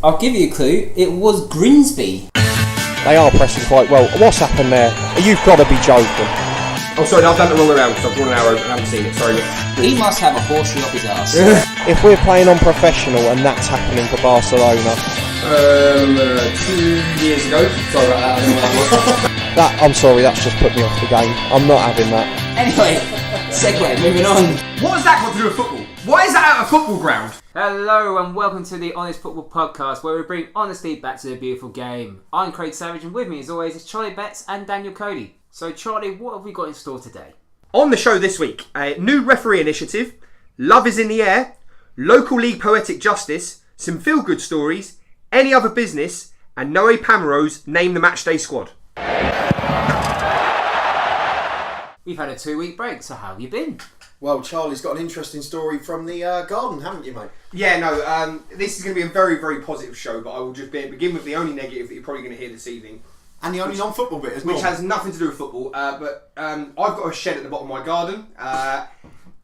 I'll give you a clue. It was Grimsby. They are pressing quite well. What's happened there? You've got to be joking. Oh, sorry, I've done it the wrong way around because I've drawn an arrow and I haven't seen it. Sorry. He must have a horseshoe up his arse. If we're playing on professional and that's happening for Barcelona... 2 years ago. Sorry about that, I don't know what that was. I'm sorry, that's just put me off the game. I'm not having that. Anyway, segue, moving on. What has that got to do with football? Why is that at a football ground? Hello and welcome to the Honest Football Podcast, where we bring honesty back to the beautiful game. I'm Craig Savage and with me as always is Charlie Betts and Daniel Cody. So Charlie, what have we got in store today? On the show this week, a new referee initiative, love is in the air, local league Poetic Justice, some feel-good stories, any other business, and Noe Pamaro's Name the Matchday Squad. We've had a 2-week break, so how have you been? Well, Charlie's got an interesting story from the garden, haven't you, mate? Yeah, no, this is going to be a very, very positive show, but I will just begin with the only negative that you're probably going to hear this evening. And the only non-football bit as well. Which has nothing to do with football, but I've got a shed at the bottom of my garden,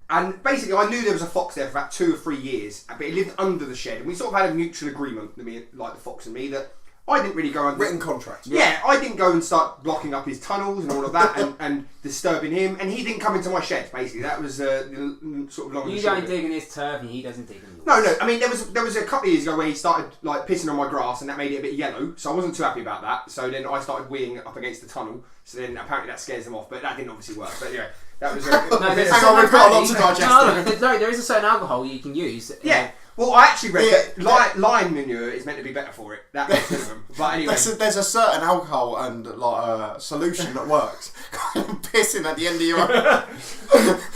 and basically I knew there was a fox there for about 2 or 3 years, but it lived under the shed, and we sort of had a mutual agreement, like the fox and me, that I didn't really go and... Written contract. Yeah, I didn't go and start blocking up his tunnels and all of that and disturbing him, and he didn't come into my shed, basically. That was the sort of long and You short don't of it. dig in his turf and he doesn't dig in yours. No, I mean, there was a couple of years ago where he started like pissing on my grass and that made it a bit yellow, so I wasn't too happy about that. So then I started weeing up against the tunnel, so then apparently that scares them off, but that didn't obviously work. But anyway, that was... Hang on, we've got a lot to digest. No, there is a certain alcohol you can use. Yeah. Well, I actually read that lion manure is meant to be better for it. That makes sense of them. But anyway, there's a certain alcohol and like solution that works. Pissing at the end of your own.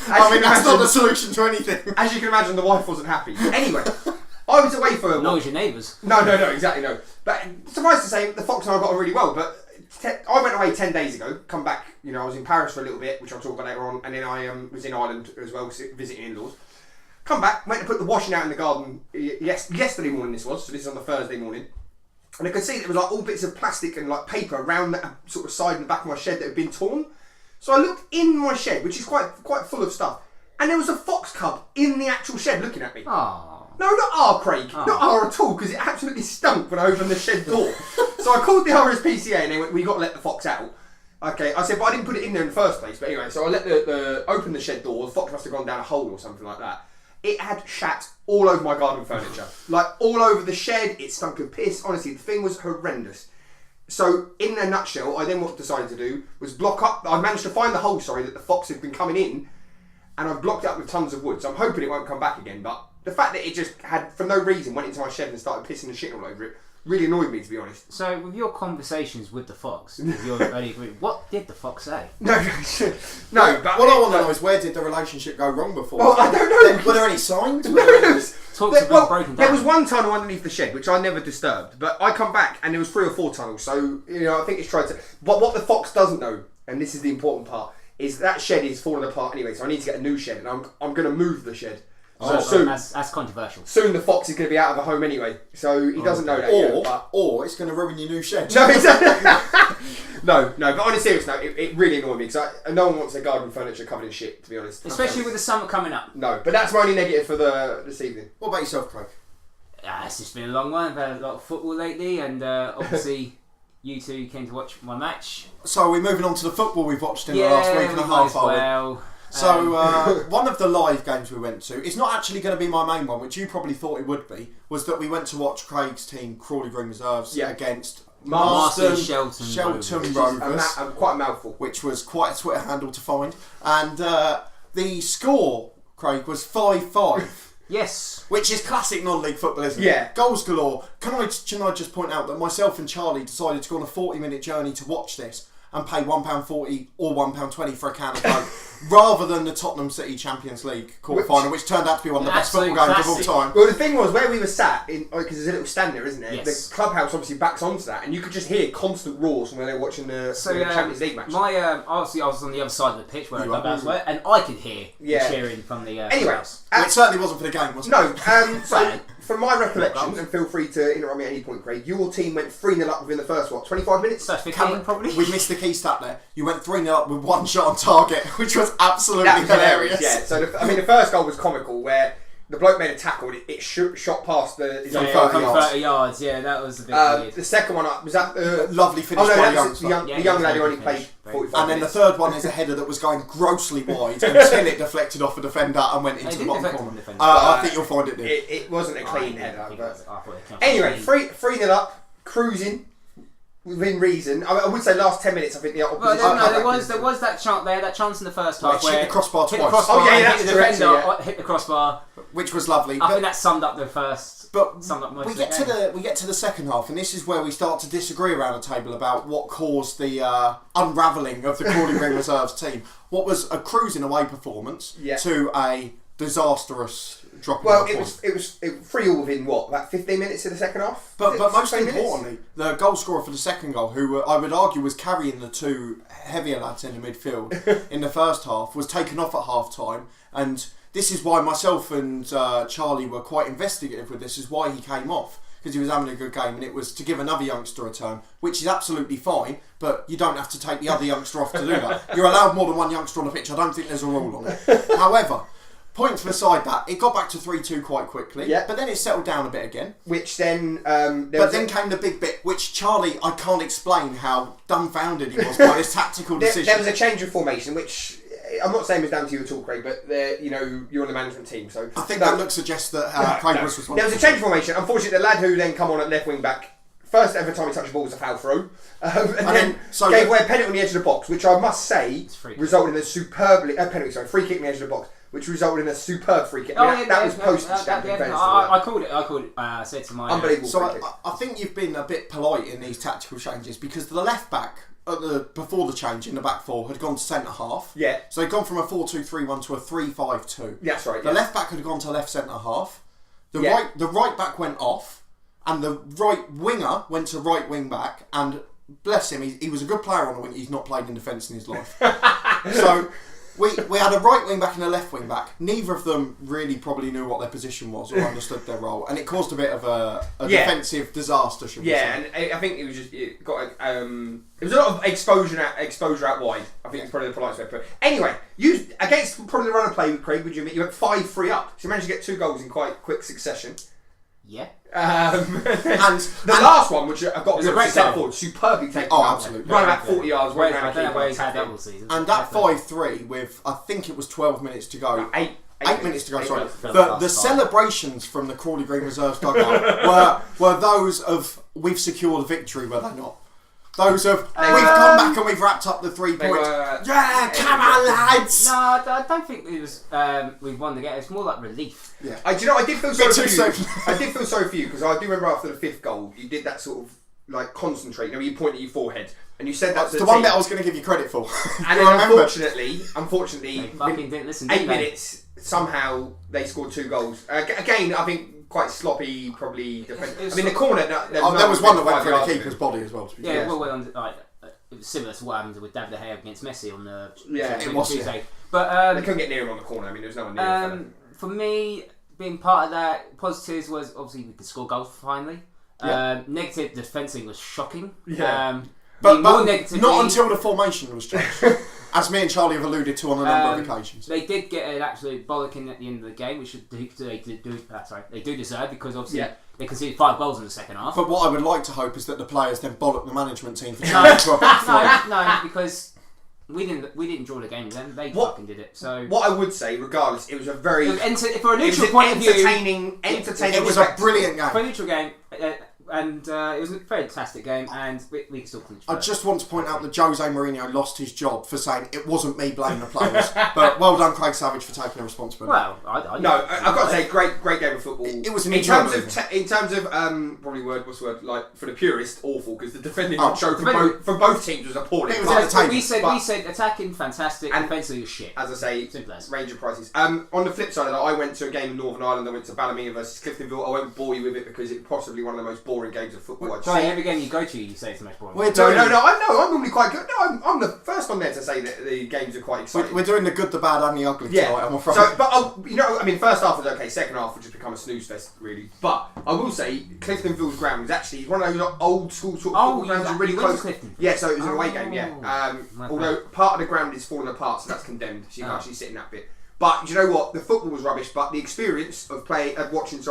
I mean, that's not the solution to anything. As you can imagine, the wife wasn't happy. Anyway, I was away for... No, it's your neighbours. No, exactly, no. But suffice to say, the fox and I got on really well. But I went away 10 days ago, come back, I was in Paris for a little bit, which I'll talk about later on, and then I was in Ireland as well, visiting in-laws. Come back, went to put the washing out in the garden yesterday morning this was, so this is on the Thursday morning. And I could see there was like all bits of plastic and like paper around that sort of side and back of my shed that had been torn. So I looked in my shed, which is quite full of stuff, and there was a fox cub in the actual shed looking at me. Oh. No, not Craig. Not at all, because it absolutely stunk when I opened the shed door. So I called the RSPCA and they went, "We got to let the fox out." Okay, I said, but I didn't put it in there in the first place. But anyway, so I let open the shed door. The fox must have gone down a hole or something like that. It had shat all over my garden furniture. Like, all over the shed. It stunk of piss. Honestly, the thing was horrendous. So, in a nutshell, I then what decided to do was block up... I managed to find the hole, that the fox had been coming in, and I've blocked it up with tons of wood. So I'm hoping it won't come back again. But the fact that it just had, for no reason, went into my shed and started pissing and shit all over it, really annoyed me, to be honest. So, with your conversations with the fox, with your early agreement, what did the fox say? No, but... What I want to know is, where did the relationship go wrong before? Well, I don't know. Were there any signs? Talks have been broken down. There was one tunnel underneath the shed, which I never disturbed, but I come back and there was 3 or 4 tunnels, so, I think it's tried to... But what the fox doesn't know, and this is the important part, is that shed is falling apart anyway, so I need to get a new shed, and I'm going to move the shed. So soon, that's controversial. Soon the fox is going to be out of the home anyway, so he doesn't know that yet. Or it's going to ruin your new shed. No, but on a serious note, it really annoyed me, because no one wants their garden furniture covered in shit, to be honest. Especially with the summer coming up. No, but that's my only negative for this evening. What about yourself, Craig? It's just been a long one. I've had a lot of football lately, and obviously you two came to watch my match. So we're moving on to the football we've watched in the last week and a half. Well. So one of the live games we went to, it's not actually going to be my main one, which you probably thought it would be, was that we went to watch Craig's team, Crawley Green Reserves, against Marston Shelton Rovers. Quite a mouthful. Which was quite a Twitter handle to find. And the score, Craig, was 5-5. Yes. Which is classic non-league football, isn't it? Yeah. Goals galore. Can I just point out that myself and Charlie decided to go on a 40-minute journey to watch this and pay £1.40 or £1.20 for a can of Coke, rather than the Tottenham City Champions League quarter-final, which turned out to be one of the best football games of all time. Well, the thing was, where we were sat, because there's a little stand there, isn't there? Yes. The clubhouse obviously backs onto that, and you could just hear constant roars when they were watching the Champions League match. Obviously, I was on the other side of the pitch where the clubhouse were, and I could hear the cheering from the clubhouse. It certainly wasn't for the game, was it? No. So, from my recollection, and feel free to interrupt me at any point, Craig, your team went 3-0 up within the first, 25 minutes? That's 15, probably. We missed the key stat there. You went 3-0 up with 1 shot on target, which was absolutely hilarious. Yeah, so the first goal was comical, where the bloke made a tackle. It shot past his own 30 from yards. 30 yards. Yeah, that was a bit weird. The second one was that the Lovely finish Oh no, by that's the youngster. young lad who only played 45 And then the minutes. third one is a header that was going grossly wide until it deflected off a defender and went into the didn't bottom deflect corner. off the defender. I think you'll find it did. It wasn't a clean I header. think But I thought it counted anyway, clean. 3-0 up, cruising within reason. I would say last 10 minutes. I think the Well, opposition. there was that chance. They had that chance in the first half Hit where the crossbar hit the twice. crossbar, Oh, yeah, and that's hit the correct, defender, yeah. hit the crossbar. Which was lovely. I think that summed up the first. But summed up most we of get the game. we get to the second half, and this is where we start to disagree around the table about what caused the unravelling of the Crawley Green Reserves team. What was a cruising away performance to a disastrous drop. Well, it was 3-3 within what, about 15 minutes of the second half. But most 15 minutes? importantly, the goal scorer for the second goal, who I would argue was carrying the two heavier lads in the midfield in the first half, was taken off at half time. And this is why myself and Charlie were quite investigative with this, is why he came off. Because he was having a good game, and it was to give another youngster a turn, which is absolutely fine, but you don't have to take the other youngster off to do that. You're allowed more than one youngster on the pitch. I don't think there's a rule on it. However, points beside that, it got back to 3-2 quite quickly, but then it settled down a bit again. Which then... then came the big bit, which Charlie, I can't explain how dumbfounded he was by this tactical decision. There was a change of formation, which I'm not saying was down to you at all, Craig, but you're on the management team, so... I think that suggests that Craig was responsible. There was a change of formation. Unfortunately, the lad who then come on at left wing back, first ever time he touched the ball was a foul throw, and then gave away a penalty on the edge of the box, which I must say resulted in a free kick on the edge of the box, which resulted in a superb free kick. That was postage stamp. I called it. I said to my unbelievable. So I think you've been a bit polite in these tactical changes, because the left back before the change in the back four had gone to centre half. Yeah. So they'd gone from a 4-2-3-1 to a 3-5-2. That's right. The left back had gone to left centre half. The right back went off, and the right winger went to right wing back. And bless him, he was a good player on the wing. He's not played in defence in his life. So we had a right wing back and a left wing back. Neither of them really probably knew what their position was or understood their role, and it caused a bit of a defensive disaster, should we say. Yeah, and I think it was just it was a lot of exposure out wide. I think it's probably the polite way to put it. Anyway, you against probably the run of play with Craig, would you admit you went 5-3 up? So you managed to get 2 goals in quite quick succession. Yeah. And the last one, which I got was a great forward, superbly taken. Oh, absolutely. Running about 40 yards. I don't know where he's had that all season. And that 5-3 with, I think it was 12 minutes to go. 8 minutes to go, sorry. minutes. The celebrations from the Crawley Green Reserves dugout were those of, we've secured a victory, were they not? Those of, we've come back and we've wrapped up the 3 points. Yeah, come on, lads! No, I don't think it was. We won the game. It's more like relief. Yeah. I did feel sorry for you. soon. I did feel sorry for you because I do remember after the 5th goal, you did that sort of like concentrate. You point at your forehead, and you said that's the one bit I was going to give you credit for. And then unfortunately, They fucking didn't listen. 8 minutes somehow they scored 2 goals. Again, I think quite sloppy, probably. I mean, the corner. There was one that went through the keeper's body as well. To be fair. It was similar to what happened with David De Gea against Messi on the it was Tuesday. But they couldn't get near him on the corner. I mean, there was no one near him. For me, being part of that, positives was obviously we could score goals finally. Negative defensing was shocking. Yeah. But not until the formation was changed. As me and Charlie have alluded to on a number of occasions. They did get an absolute bollocking at the end of the game, which they do deserve, because obviously they conceded 5 goals in the second half. But what I would like to hope is that the players then bollock the management team for changing to a back 4. No, because we didn't draw the game then. They fucking did it. So what I would say, regardless, it was a very for a neutral point of view, entertaining. It was a brilliant game. For a neutral game. And it was a fantastic game, and we can still clinch. I just want to point out that Jose Mourinho lost his job for saying it wasn't me blaming the players. But well done, Craig Savage, for taking the responsibility. Well, I've got to say, great game of football. It was an in terms of probably what's the word, like for the purist, awful, because the defending show from both teams was appalling. It was entertaining. We said attacking fantastic, and defensively was shit. As I say, simple as. Range of prices. On the flip side of that, I went to a game in Northern Ireland. I went to Ballymena versus Cliftonville. I won't bore you with it because it's possibly one of the most boring games of football I've seen. Every game you go to, you say it's the most boring. No, I'm normally quite good. No, I'm the first one there to say that the games are quite exciting. We're doing the good, the bad, and the ugly tonight, I'm afraid. So, but first half was okay. Second half would just become a snooze fest, really. But I will say, Cliftonville's ground was actually one of those old school sort of football grounds, really close. Clifton. Yeah, so it was an away game. Yeah, although part of the ground is falling apart, so that's condemned. So you can actually sit in that bit. But you know what? The football was rubbish, but the experience of watching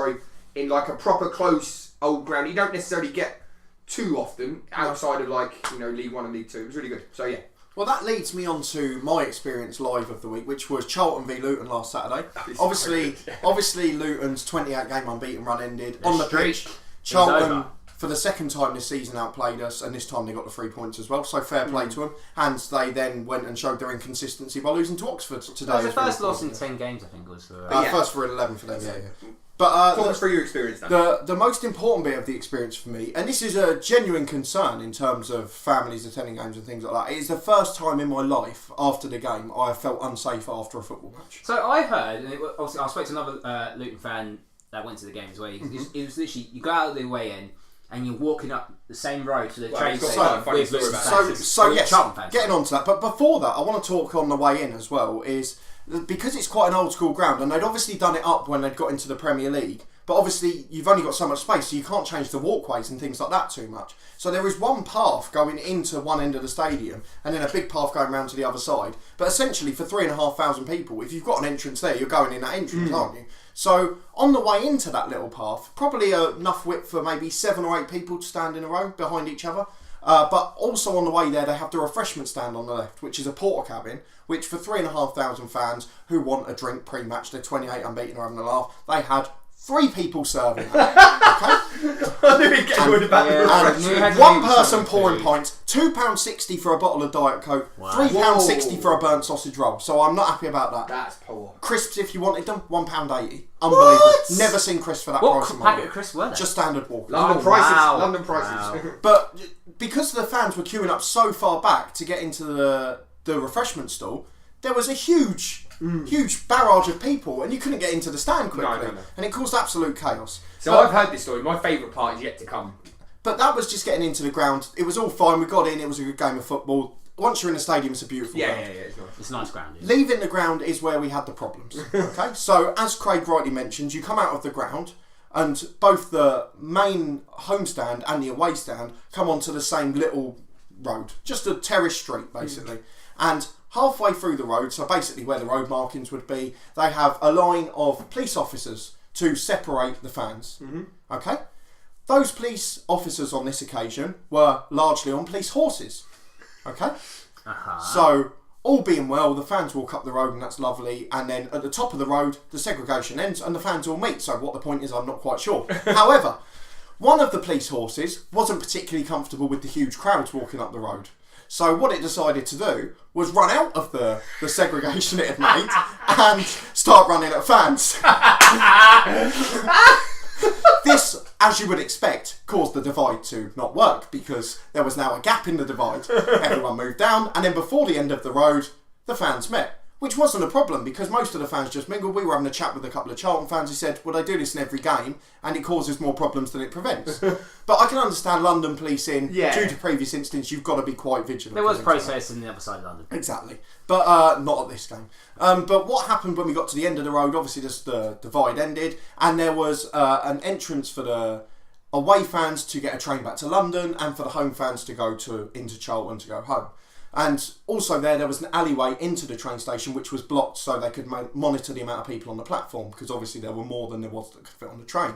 in like a proper close old ground, you don't necessarily get too often outside of League 1 and League 2. It was really good. So yeah. Well, that leads me on to my experience live of the week, which was Charlton v Luton last Saturday. Obviously, Luton's 28-game unbeaten run ended on the pitch. Charlton, for the second time this season, outplayed us, and this time they got the 3 points as well. So fair play to them. And they then went and showed their inconsistency by losing to Oxford today. It was the first loss in 10 games, I think it was for. First for 11 for them. Yeah. But talk us through your experience then. The most important bit of the experience for me, and this is a genuine concern in terms of families attending games and things like that, it is the first time in my life after the game I have felt unsafe after a football match. So I heard, and obviously I spoke to another Luton fan that went to the game as well. It was literally, you go out of the way in and you're walking up the same road to the train station with Luton fans. So yes, getting on to that. But before that, I want to talk on the way in as well, is because it's quite an old school ground, and they'd obviously done it up when they'd got into the Premier League, but obviously you've only got so much space, so you can't change the walkways and things like that too much. So there is one path going into one end of the stadium and then a big path going round to the other side. But essentially for 3,500 people, if you've got an entrance there, you're going in that entrance, aren't you? So on the way into that little path, probably enough width for maybe 7 or 8 people to stand in a row behind each other. But also on the way there, they have the refreshment stand on the left, which is a porter cabin, which for 3,500 fans who want a drink pre-match, they're 28 unbeaten or having a laugh, they had 3 people serving that. Okay? I knew he'd get good about and one person pouring pints, £2.60 for a bottle of Diet Coke, £3.60 for a burnt sausage roll. So I'm not happy about that. That's poor. Crisps, if you wanted them, £1.80. Unbelievable. What? Never seen crisps for that price. What packet of crisps were they? Just standard walk. London prices. London prices. But because the fans were queuing up so far back to get into the refreshment stall, there was a huge barrage of people, and you couldn't get into the stand quickly. No. And it caused absolute chaos. So I've heard this story. My favourite part is yet to come. But that was just getting into the ground. It was all fine. We got in. It was a good game of football. Once you're in the stadium, it's a beautiful ground. Yeah, it's nice. It's a nice ground. Yeah. Leaving the ground is where we had the problems. Okay, so as Craig rightly mentioned, you come out of the ground, and both the main home stand and the away stand come onto the same little road, just a terrace street basically. And halfway through the road, so basically where the road markings would be, they have a line of police officers to separate the fans. Okay, those police officers on this occasion were largely on police horses. Okay, so all being well, the fans walk up the road and that's lovely, and then at the top of the road the segregation ends and the fans all meet. So what the point is, I'm not quite sure. However, one of the police horses wasn't particularly comfortable with the huge crowds walking up the road. So what it decided to do was run out of the segregation it had made and start running at fans. This, as you would expect, caused the divide to not work because there was now a gap in the divide. Everyone moved down, and then before the end of the road, the fans met. Which wasn't a problem because most of the fans just mingled. We were having a chat with a couple of Charlton fans who said, well, they do this in every game and it causes more problems than it prevents. But I can understand London policing. Due to previous incidents, you've got to be quite vigilant. There was protests on the other side of London. Exactly. But not at this game. But what happened when we got to the end of the road, obviously just the divide ended and there was an entrance for the away fans to get a train back to London and for the home fans to go into Charlton to go home. And also there was an alleyway into the train station which was blocked so they could monitor the amount of people on the platform because obviously there were more than there was that could fit on the train.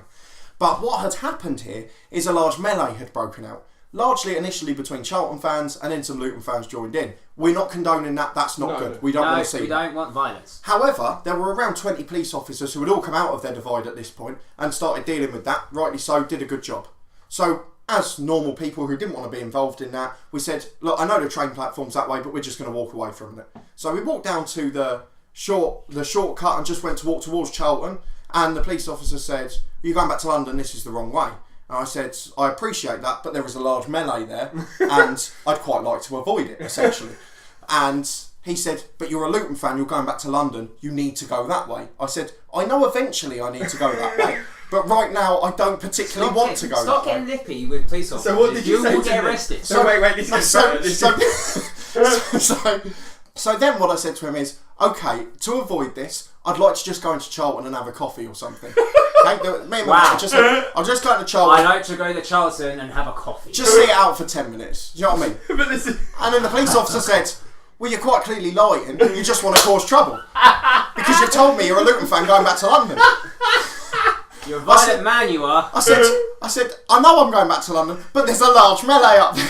But what had happened here is a large melee had broken out. Largely initially between Charlton fans and then some Luton fans joined in. We're not condoning that, that's not good. We don't want to see that. We don't want violence. However, there were around 20 police officers who had all come out of their divide at this point and started dealing with that, rightly so, did a good job. So as normal people who didn't want to be involved in that, we said, look, I know the train platform's that way, but we're just going to walk away from it. So we walked down to the shortcut and just went to walk towards Charlton, and the police officer said, you're going back to London, this is the wrong way. And I said, I appreciate that, but there was a large melee there, and I'd quite like to avoid it, essentially. And he said, but you're a Luton fan, you're going back to London, you need to go that way. I said, I know eventually I need to go that way, but right now I don't particularly want to go that way. Stop getting lippy with police officers. So what did you say? You'll get arrested. So wait, this is So then what I said to him is, okay, to avoid this, I'd like to just go into Charlton and have a coffee or something. Okay? Me and my mate, I'll just go to Charlton. I like to go to Charlton and have a coffee. Just see it out for 10 minutes. Do you know what I mean? And then the police officer said, Well, you're quite clearly lying. You just want to cause trouble. Because you've told me you're a Luton fan going back to London. You're a violent man, you are. I said, I know I'm going back to London, but there's a large melee up there.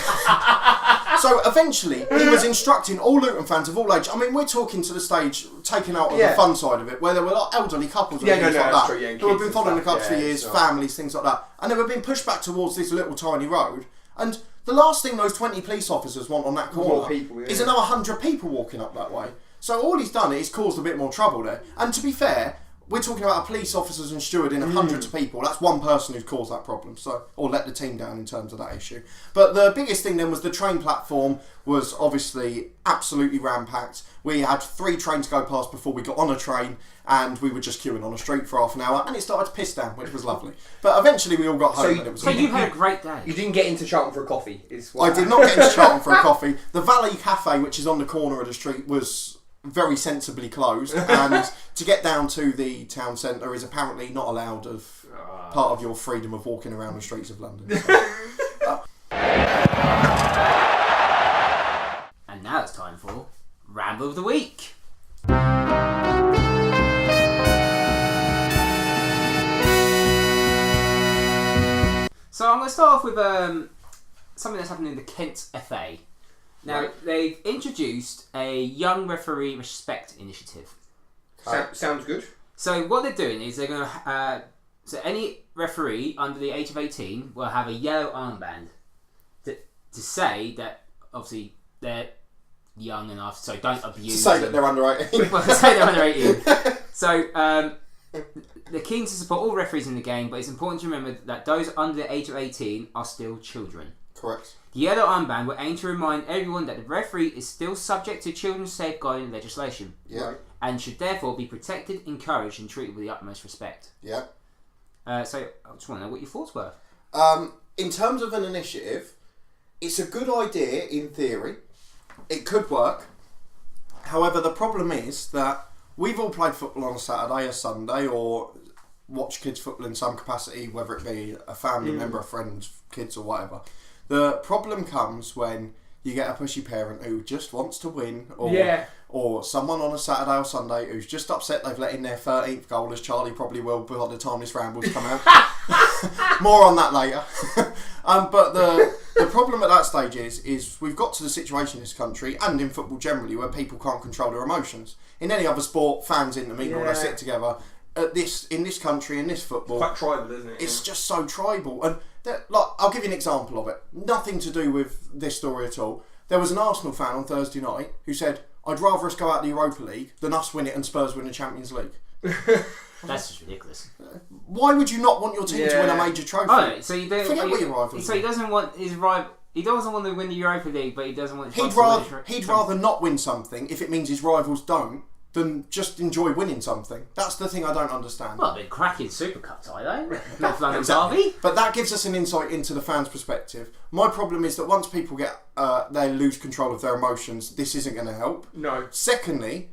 So eventually, he was instructing all Luton fans of all ages. I mean, we're talking to the stage, taking out of the fun side of it, where there were like elderly couples and things like that, who have been following the clubs for years, families, things like that. And they were being pushed back towards this little tiny road. And the last thing those 20 police officers want on that corner is another 100 people walking up that way. So all he's done is caused a bit more trouble there. And to be fair, we're talking about a police officers and steward in hundreds of people. That's one person who's caused that problem, or let the team down in terms of that issue. But the biggest thing then was the train platform was obviously absolutely ram-packed. We had 3 trains go past before we got on a train, and we were just queuing on a street for half an hour, and it started to piss down, which was lovely. But eventually we all got home. So you had a great day. You didn't get into Charlton for a coffee? I did not get into Charlton for a coffee. The Valley Cafe, which is on the corner of the street, was very sensibly closed, and to get down to the town centre is apparently not allowed of part of your freedom of walking around the streets of London. So, And now it's time for Ramble of the Week. So I'm going to start off with something that's happened in the Kent FA. Now, they've introduced a Young Referee Respect initiative. Sounds good. So what they're doing is they're going to... so any referee under the age of 18 will have a yellow armband to say that, obviously, they're young enough, so don't abuse to say that they're under 18. Well, to say they're under 18. So they're keen to support all referees in the game, but it's important to remember that those under the age of 18 are still children. Correct. The yellow armband will aim to remind everyone that the referee is still subject to children's safeguarding legislation. Yeah. And should therefore be protected, encouraged, and treated with the utmost respect. Yeah. So I just want to know what your thoughts were. In terms of an initiative, it's a good idea in theory. It could work. However, the problem is that we've all played football on a Saturday, a Sunday, or watch kids football in some capacity, whether it be a family member, a friend, kids, or whatever. The problem comes when you get a pushy parent who just wants to win, or someone on a Saturday or Sunday who's just upset they've let in their 13th goal, as Charlie probably will by the time this Rambles come out. More on that later. But the problem at that stage is we've got to the situation in this country, and in football generally, where people can't control their emotions. In any other sport, fans intermingle, they sit together. In this country, in this football, Quite tribal, isn't it? It's just so tribal. And I'll give you an example of it. Nothing to do with this story at all. There was an Arsenal fan on Thursday night who said, "I'd rather us go out the Europa League than us win it and Spurs win the Champions League." That's just ridiculous. Why would you not want your team to win a major trophy? Oh, so you don't. Forget what your rivals. So he doesn't want his rival. He doesn't want to win the Europa League, but he doesn't want. He'd rather not win something if it means his rivals don't, than just enjoy winning something. That's the thing I don't understand. Well, they're cracking Super Cup tie, though. North London Derby. But that gives us an insight into the fans' perspective. My problem is that once people they lose control of their emotions, this isn't going to help. No. Secondly,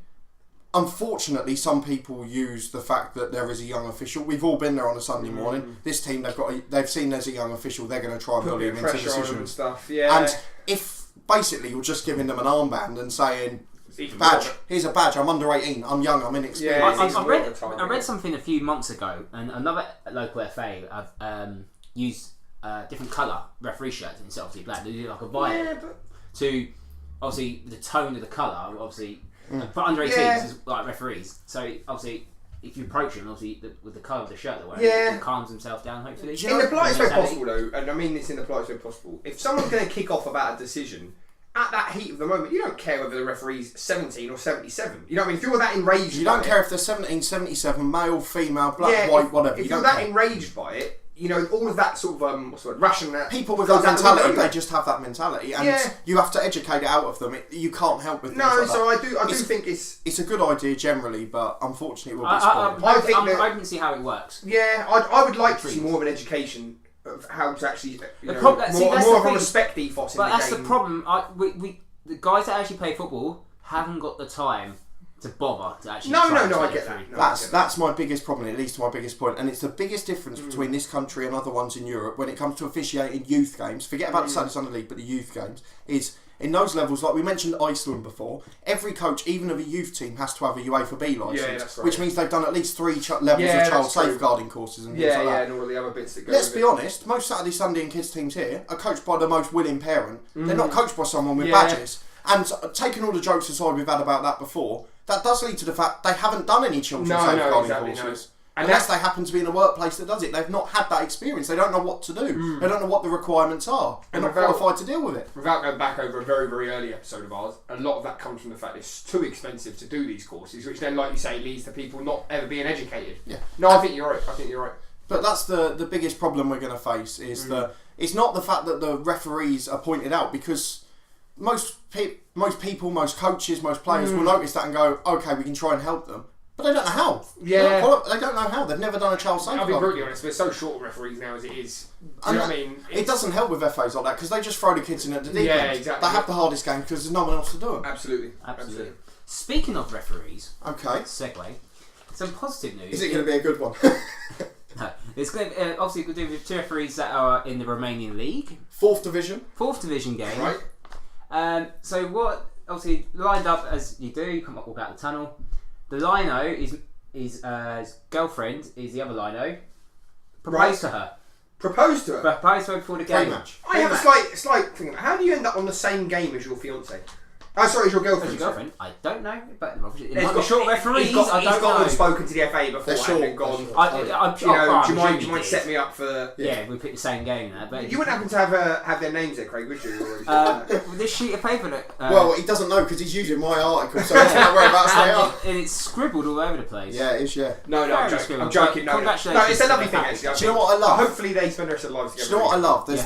unfortunately, some people use the fact that there is a young official. We've all been there on a Sunday morning. This team, they've seen there's a young official. They're going to try and bully him into decisions and stuff. Yeah. And if basically you're just giving them an armband and saying, "Badge, here's a badge. I'm under 18. I'm young. I'm inexperienced." I read something a few months ago, and another local FA have used different colour referee shirts instead of obviously black. They do like a violet to obviously the tone of the colour. Obviously, but under 18s is like referees. So obviously, if you approach them, obviously with the colour of the shirt they're wearing, it calms themselves down. Hopefully, in the politest way possible, though, and I mean this in the politest way possible. If someone's going to kick off about a decision, at that heat of the moment, you don't care whether the referee's 17 or 77. You know what I mean? If you're that enraged you don't care if they're 17, 77, male, female, black, white, whatever. If you're that enraged by it, you know, all of that sort of, what's the word, rational... People with that mentality, they just have that mentality, and you have to educate it out of them. You can't help with things like so that. I do think it's... It's a good idea generally, but unfortunately it will be spoiled. I can see how it works. Yeah, I would like to see more of an education of how to actually... more of a respect ethos in the game. But that's the problem. The guys that actually play football haven't got the time to bother to actually. No, I get that. That's my biggest problem. It leads to my biggest point, and it's the biggest difference between this country and other ones in Europe when it comes to officiating youth games. Forget about the Saturday Sunday League, but the youth games is in those levels, like we mentioned Iceland before, every coach, even of a youth team, has to have a UEFA B licence, that's right. which means they've done at least 3 levels of child safeguarding courses and things like that. and all the other bits that go Let's with be it. honest, most Saturday, Sunday and kids teams here are coached by the most willing parent. They're not coached by someone with badges. And taking all the jokes aside we've had about that before, that does lead to the fact they haven't done any children's safeguarding courses. Unless they happen to be in a workplace that does it. They've not had that experience. They don't know what to do. They don't know what the requirements are. They're not qualified to deal with it. Without going back over a very, very early episode of ours, a lot of that comes from the fact it's too expensive to do these courses, which then, like you say, leads to people not ever being educated. Yeah. No, I think you're right. But that's the biggest problem we're going to face is that it's not the fact that the referees are pointed out, because most people, most coaches, most players will notice that and go, okay, we can try and help them. But they don't know how. Yeah. They don't know how. They've never done a child safeguard. I'll be brutally honest, we're so short of referees now as it is. Do you know what I mean? It doesn't help with FAs like that, because they just throw the kids in at the deep end. Yeah, exactly. They have the hardest game because there's no one else to do them. Absolutely. Speaking of referees, Okay. segue. Some positive news. Is it going to be a good one? No, it's going to, obviously we're doing with 2 referees that are in the Romanian league, 4th division. 4th division game. Right. So what? Obviously lined up as you do. Come up, walk out the tunnel. The lino is his girlfriend is the other lino. Proposed to her. Proposed to her? Proposed to her before the game. Pre-match. I have a slight thing. How do you end up on the same game as your fiancée? Oh, sorry, it's your girlfriend. As your girlfriend? I don't know, but it might be short referees. He's got know. and spoken to the FA beforehand and gone. Do you mind set me up for? Yeah, we picked the same game there, but you wouldn't happen to have their names there, Craig, would you? This sheet of paper that. Well, he doesn't know because he's using my article, so he's not worried about they are. And it's scribbled all over the place. Yeah, it is. Yeah. No, I'm joking. No, it's a lovely thing actually. Do you know what I love? Hopefully they spend the rest of their lives together. Do you know what I love? There's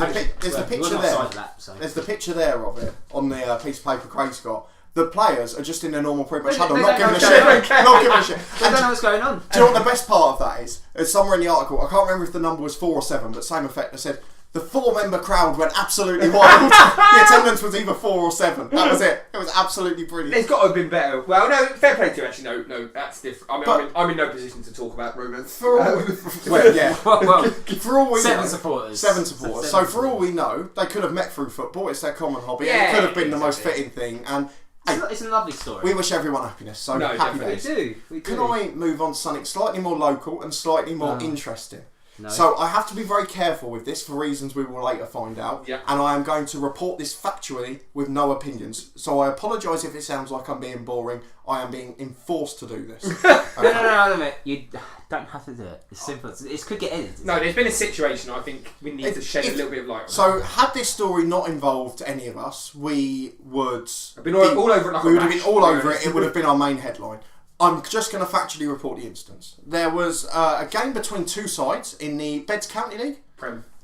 the picture there. There's the picture there of it on the piece of paper Craig's got. The players are just in their normal pre-match huddle, not giving a shit. Not giving a shit. I don't know what's going on. Do you know what the best part of that is? It's somewhere in the article, I can't remember if the number was 4 or 7, but same effect. They said, the 4-member crowd went absolutely wild. The attendance was either 4 or 7. That was it. It was absolutely brilliant. It's got to have been better. Well, no, fair play to you, actually. No, that's different. I'm in no position to talk about romance. For all, for all we 7 know, supporters. 7 supporters. So for all we know, they could have met through football. It's their common hobby. And it could have been the most fitting thing. And it's a lovely story. we wish everyone happiness. So happy days. We do. Can I move on to something slightly more local and slightly more interesting? No. So I have to be very careful with this for reasons we will later find out. Yeah. And I am going to report this factually with no opinions. So I apologise if it sounds like I'm being boring. I am being enforced to do this. Okay. No, you don't have to do it. It's simple. It could get edited. No, there's been a situation I think we need to shed a little bit of light on. So had this story not involved any of us, we would have been all over it like we would have been all over it. It would have been our main headline. I'm just going to factually report the instance. There was a game between 2 sides in the Beds County League,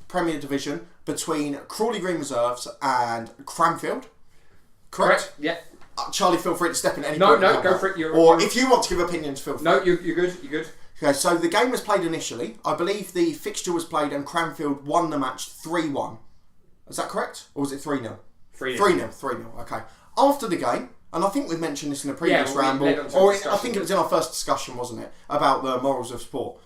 Premier Division, between Crawley Green Reserves and Cranfield. Correct? Yeah. Charlie, feel free to step in any point. No, go for it. If you want to give opinions, feel free. No, you're good. Okay, so the game was played initially. I believe the fixture was played and Cranfield won the match 3-1. Is that correct? Or was it 3-0? 3-0. 3-0, okay. After the game, and I think we mentioned this in a previous ramble, or I think it was in our first discussion, wasn't it, about the morals of sport.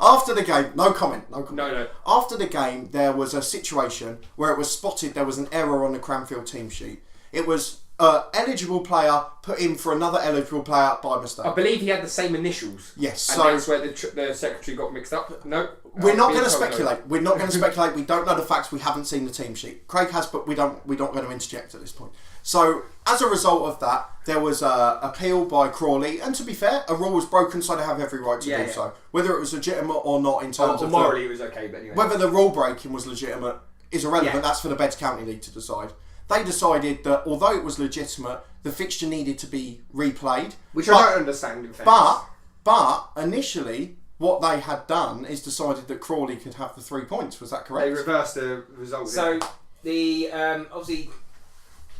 After the game, no comment. No. After the game, there was a situation where it was spotted there was an error on the Cranfield team sheet. It was eligible player put in for another eligible player by mistake. I believe he had the same initials. Yes, and so that's where the secretary got mixed up. No, we're not going to speculate. We're not going to speculate. We don't know the facts. We haven't seen the team sheet. Craig has, but we're not going to interject at this point. So as a result of that, there was an appeal by Crawley, and to be fair, a rule was broken, so they have every right to do so. Whether it was legitimate or not in terms of morally, it was okay, but anyway. Whether the rule breaking was legitimate is irrelevant. Yeah. That's for the Beds County League to decide. They decided that although it was legitimate, the fixture needed to be replayed. Which I don't understand, in fairness. But initially, what they had done is decided that Crawley could have the 3 points. Was that correct? They reversed the result. So, the, obviously...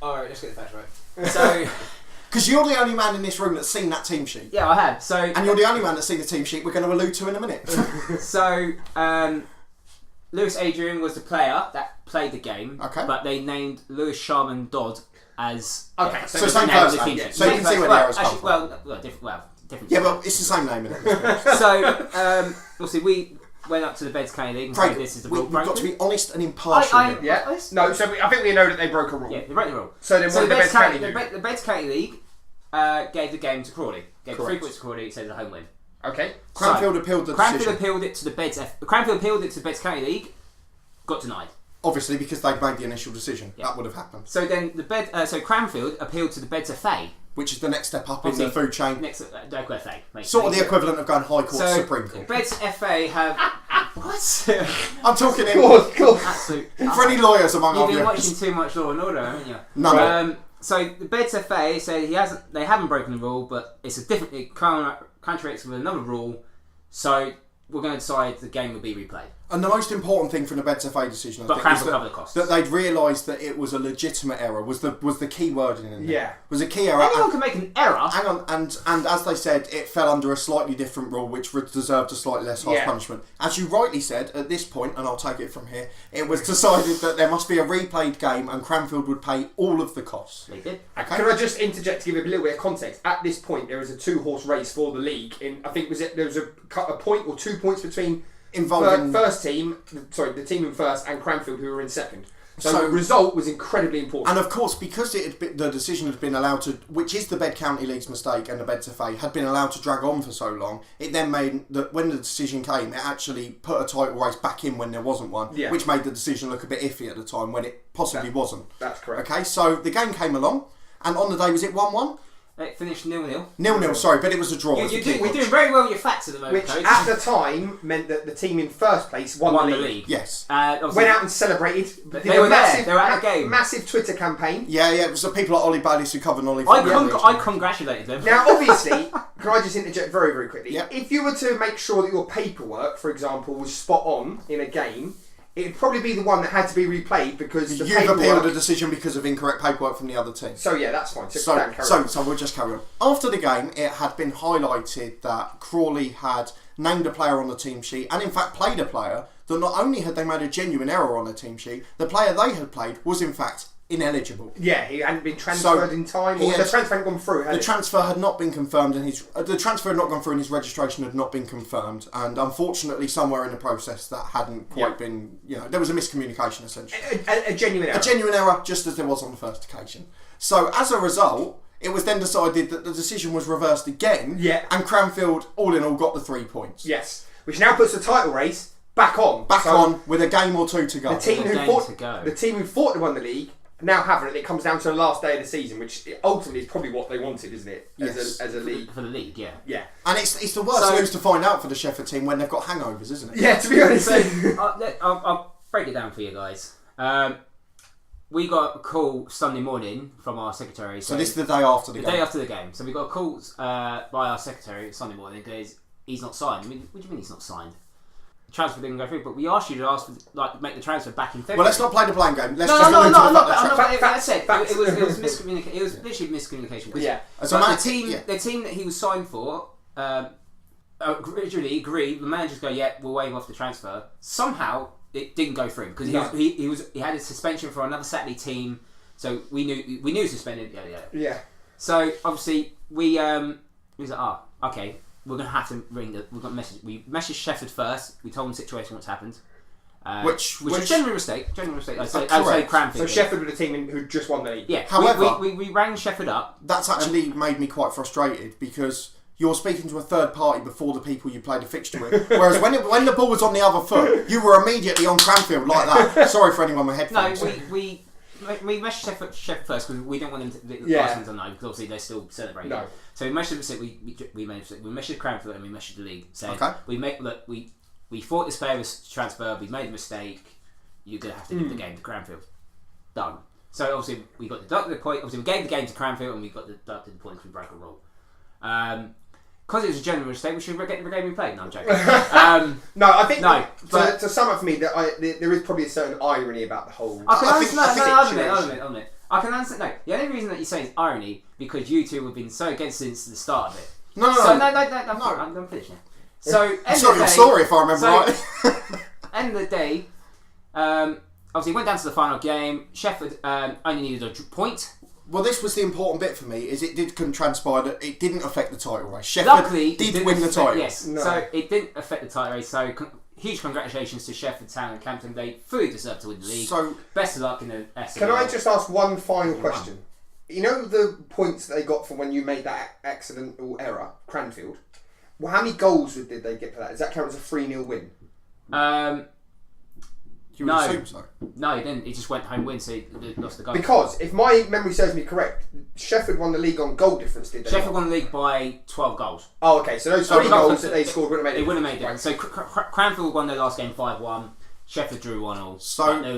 Alright, let's get the facts right. So... Because you're the only man in this room that's seen that team sheet. Yeah, I have. So... And you're the only man that's seen the team sheet we're going to allude to in a minute. So, Lewis Adrian was the player that played the game. Okay. But they named Lewis Sharman Dodd as... Okay, so same first name. So you can see where the errors come from. Different. Yeah, but it's the same name, isn't it? So, obviously, went up to the Beds County League and Craig, said this is the we've rule got to broken. be honest and impartial. here. Yeah. No, so I think we know that they broke a rule. Yeah, they broke the rule. So then what did the Beds County do? The Beds County League gave the game to Crawley. Gave 3 points to Crawley. It said a home win. Okay. Cranfield appealed the Cranfield decision. appealed it to the Beds. Cranfield appealed it to the Beds County League. Got denied. Obviously, because they'd made the initial decision. Yeah. That would have happened. So then so Cranfield appealed to the Beds FA. Which is the next step up in the food chain. Next, local FA. Sort of the equivalent of going High Court, So Supreme Court. Beds FA have what? I'm talking in Absolute. for any lawyers among You've our been viewers. watching too much Law and Order, haven't you? No. So the Beds FA said they haven't broken the rule, but it's a different. It contradicts with another rule. So we're going to decide the game will be replayed. And the most important thing from the Beds FA decision, I But think, Cranfield was cover the costs. that they'd realised that it was a legitimate error. Was the key wording in there? Yeah. Was a key error. Anyone can make an error. Hang on, and as they said, it fell under a slightly different rule, which deserved a slightly less harsh punishment. As you rightly said, at this point, and I'll take it from here, it was decided that there must be a replayed game, and Cranfield would pay all of the costs. They did. Okay. Can I just interject to give a little bit of context? At this point, there was a 2-horse race for the league. I think there was a point or 2 points between Involving the team in first and Cranfield, who were in second. So the result was incredibly important. And of course, because the decision had been allowed to, which is the Bed County League's mistake, and the Beds FA had been allowed to drag on for so long, it then made that when the decision came, it actually put a title race back in when there wasn't one, which made the decision look a bit iffy at the time when it possibly wasn't. That's correct. Okay, so the game came along, and on the day, was it 1-1? It finished 0-0. 0-0, sorry, but it was a draw. We're doing very well with your facts at the moment, Which Coach. at the time meant that the team in first place won the league. Yes. Went out and celebrated. They were there. They were at the game. Massive Twitter campaign. Yeah, it was the people like Ollie Bayliss who covered Ollie. I congratulated them. Now, obviously, can I just interject very, very quickly? Yep. If you were to make sure that your paperwork, for example, was spot on in a game, it'd probably be the one that had to be replayed because the You've appealed a decision because of incorrect paperwork from the other team. So yeah, that's fine. So we'll just carry on. After the game, it had been highlighted that Crawley had named a player on the team sheet, and in fact played a player that not only had they made a genuine error on the team sheet, the player they had played was in fact ineligible. Yeah, he hadn't been transferred in time, or the transfer hadn't gone through. The transfer had not been confirmed, and the transfer had not gone through, and his registration had not been confirmed. And unfortunately, somewhere in the process, that hadn't quite been. There was a miscommunication essentially. A genuine error. A genuine error, just as there was on the first occasion. So as a result, it was then decided that the decision was reversed again. Yeah. And Cranfield, all in all, got the 3 points. Yes, which now puts the title race back on. Back on with a game or two to go. The team who fought to win the league now haven't, and it comes down to the last day of the season, which ultimately is probably what they wanted, isn't it? Yes. As a league. For the league, yeah. Yeah. And it's the worst news to find out for the Sheffield team when they've got hangovers, isn't it? Yeah, to be honest. I'll break it down for you guys. We got a call Sunday morning from our secretary. So this is the day after the game? The day after the game. So we got a call by our secretary Sunday morning. Goes, he's not signed. I mean, what do you mean he's not signed? The transfer didn't go through, but we asked you to make the transfer back in February. Well, let's not play the blame game. Let's It was miscommunication. It was literally miscommunication. Yeah. The team that he was signed for originally agreed. The managers go, yeah, we'll waive off the transfer. Somehow it didn't go through because he had a suspension for another Saturday team, so we knew suspended. Yeah. So obviously we was like, okay, we're gonna have to we messaged Sheffield first. We told them the situation, what's happened. Which was a genuine mistake. I'd say Cranfield. So Sheffield were the team who just won the league. Yeah. However, we rang Sheffield up. That's actually made me quite frustrated because you're speaking to a third party before the people you played a fixture with. Whereas when the ball was on the other foot, you were immediately on Cranfield like that. Sorry for anyone with headphones. No, we messaged Sheffield first because we don't want them to the to know because obviously they're still celebrating. No. So we messaged we messaged Cranfield and we messaged the league saying we thought this player was transferred, we made a mistake, you're going to have to give the game to Cranfield. Done. So obviously we got deducted the point, obviously we gave the game to Cranfield and we got deducted the points because we broke a rule. Because it was a genuine mistake, we should get the game replayed. No, I'm joking. I think to sum up for me, there is probably a certain irony about the whole. I can answer. No, the only reason that you're saying is irony because you two have been so against since the start of it. No. I'm finished now. So sorry if I remember right. End of the day, obviously went down to the final game. Sheffield only needed a point. Well, this was the important bit for me, is it did transpire that it didn't affect the title race. Sheffield did win the title. Yes, so it didn't affect the title race. So huge congratulations to Sheffield Town and Campton. They fully deserve to win the league. So, best of luck in the SML. Can I just ask one final question? You know the points that they got for when you made that accidental error, Cranfield? Well, how many goals did they get for that? Does that count as a 3-0 win? you would assume so. No, he didn't. He just went home win, so he lost the goal. Because, if my memory serves me correct, Sheffield won the league on goal difference, did they? Sheffield won the league by 12 goals. Oh, okay. So those 3 goals that they scored wouldn't have made it. They wouldn't have made it. So Cranfield won their last game 5-1. Sheffield drew 1-1. So it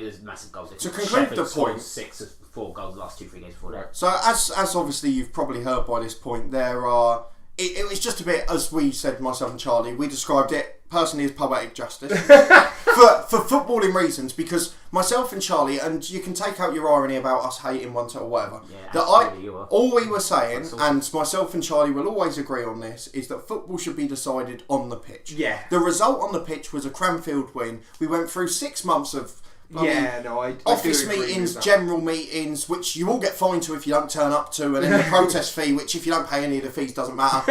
was a massive goal difference. To conclude Sheffield the point, 6 of 4 goals the last 2-3 games before that. So as obviously you've probably heard by this point, there are. It was just a bit, as we said, myself and Charlie, we described it personally as poetic justice for footballing reasons, because myself and Charlie, and you can take out your irony about us hating one or whatever. Yeah, all we were saying, and myself and Charlie will always agree on this, is that football should be decided on the pitch. Yeah. The result on the pitch was a Cranfield win. We went through 6 months of. I office do agree meetings, with that. general meetings, which you all get fined to if you don't turn up to, and then the protest fee, which if you don't pay any of the fees doesn't matter.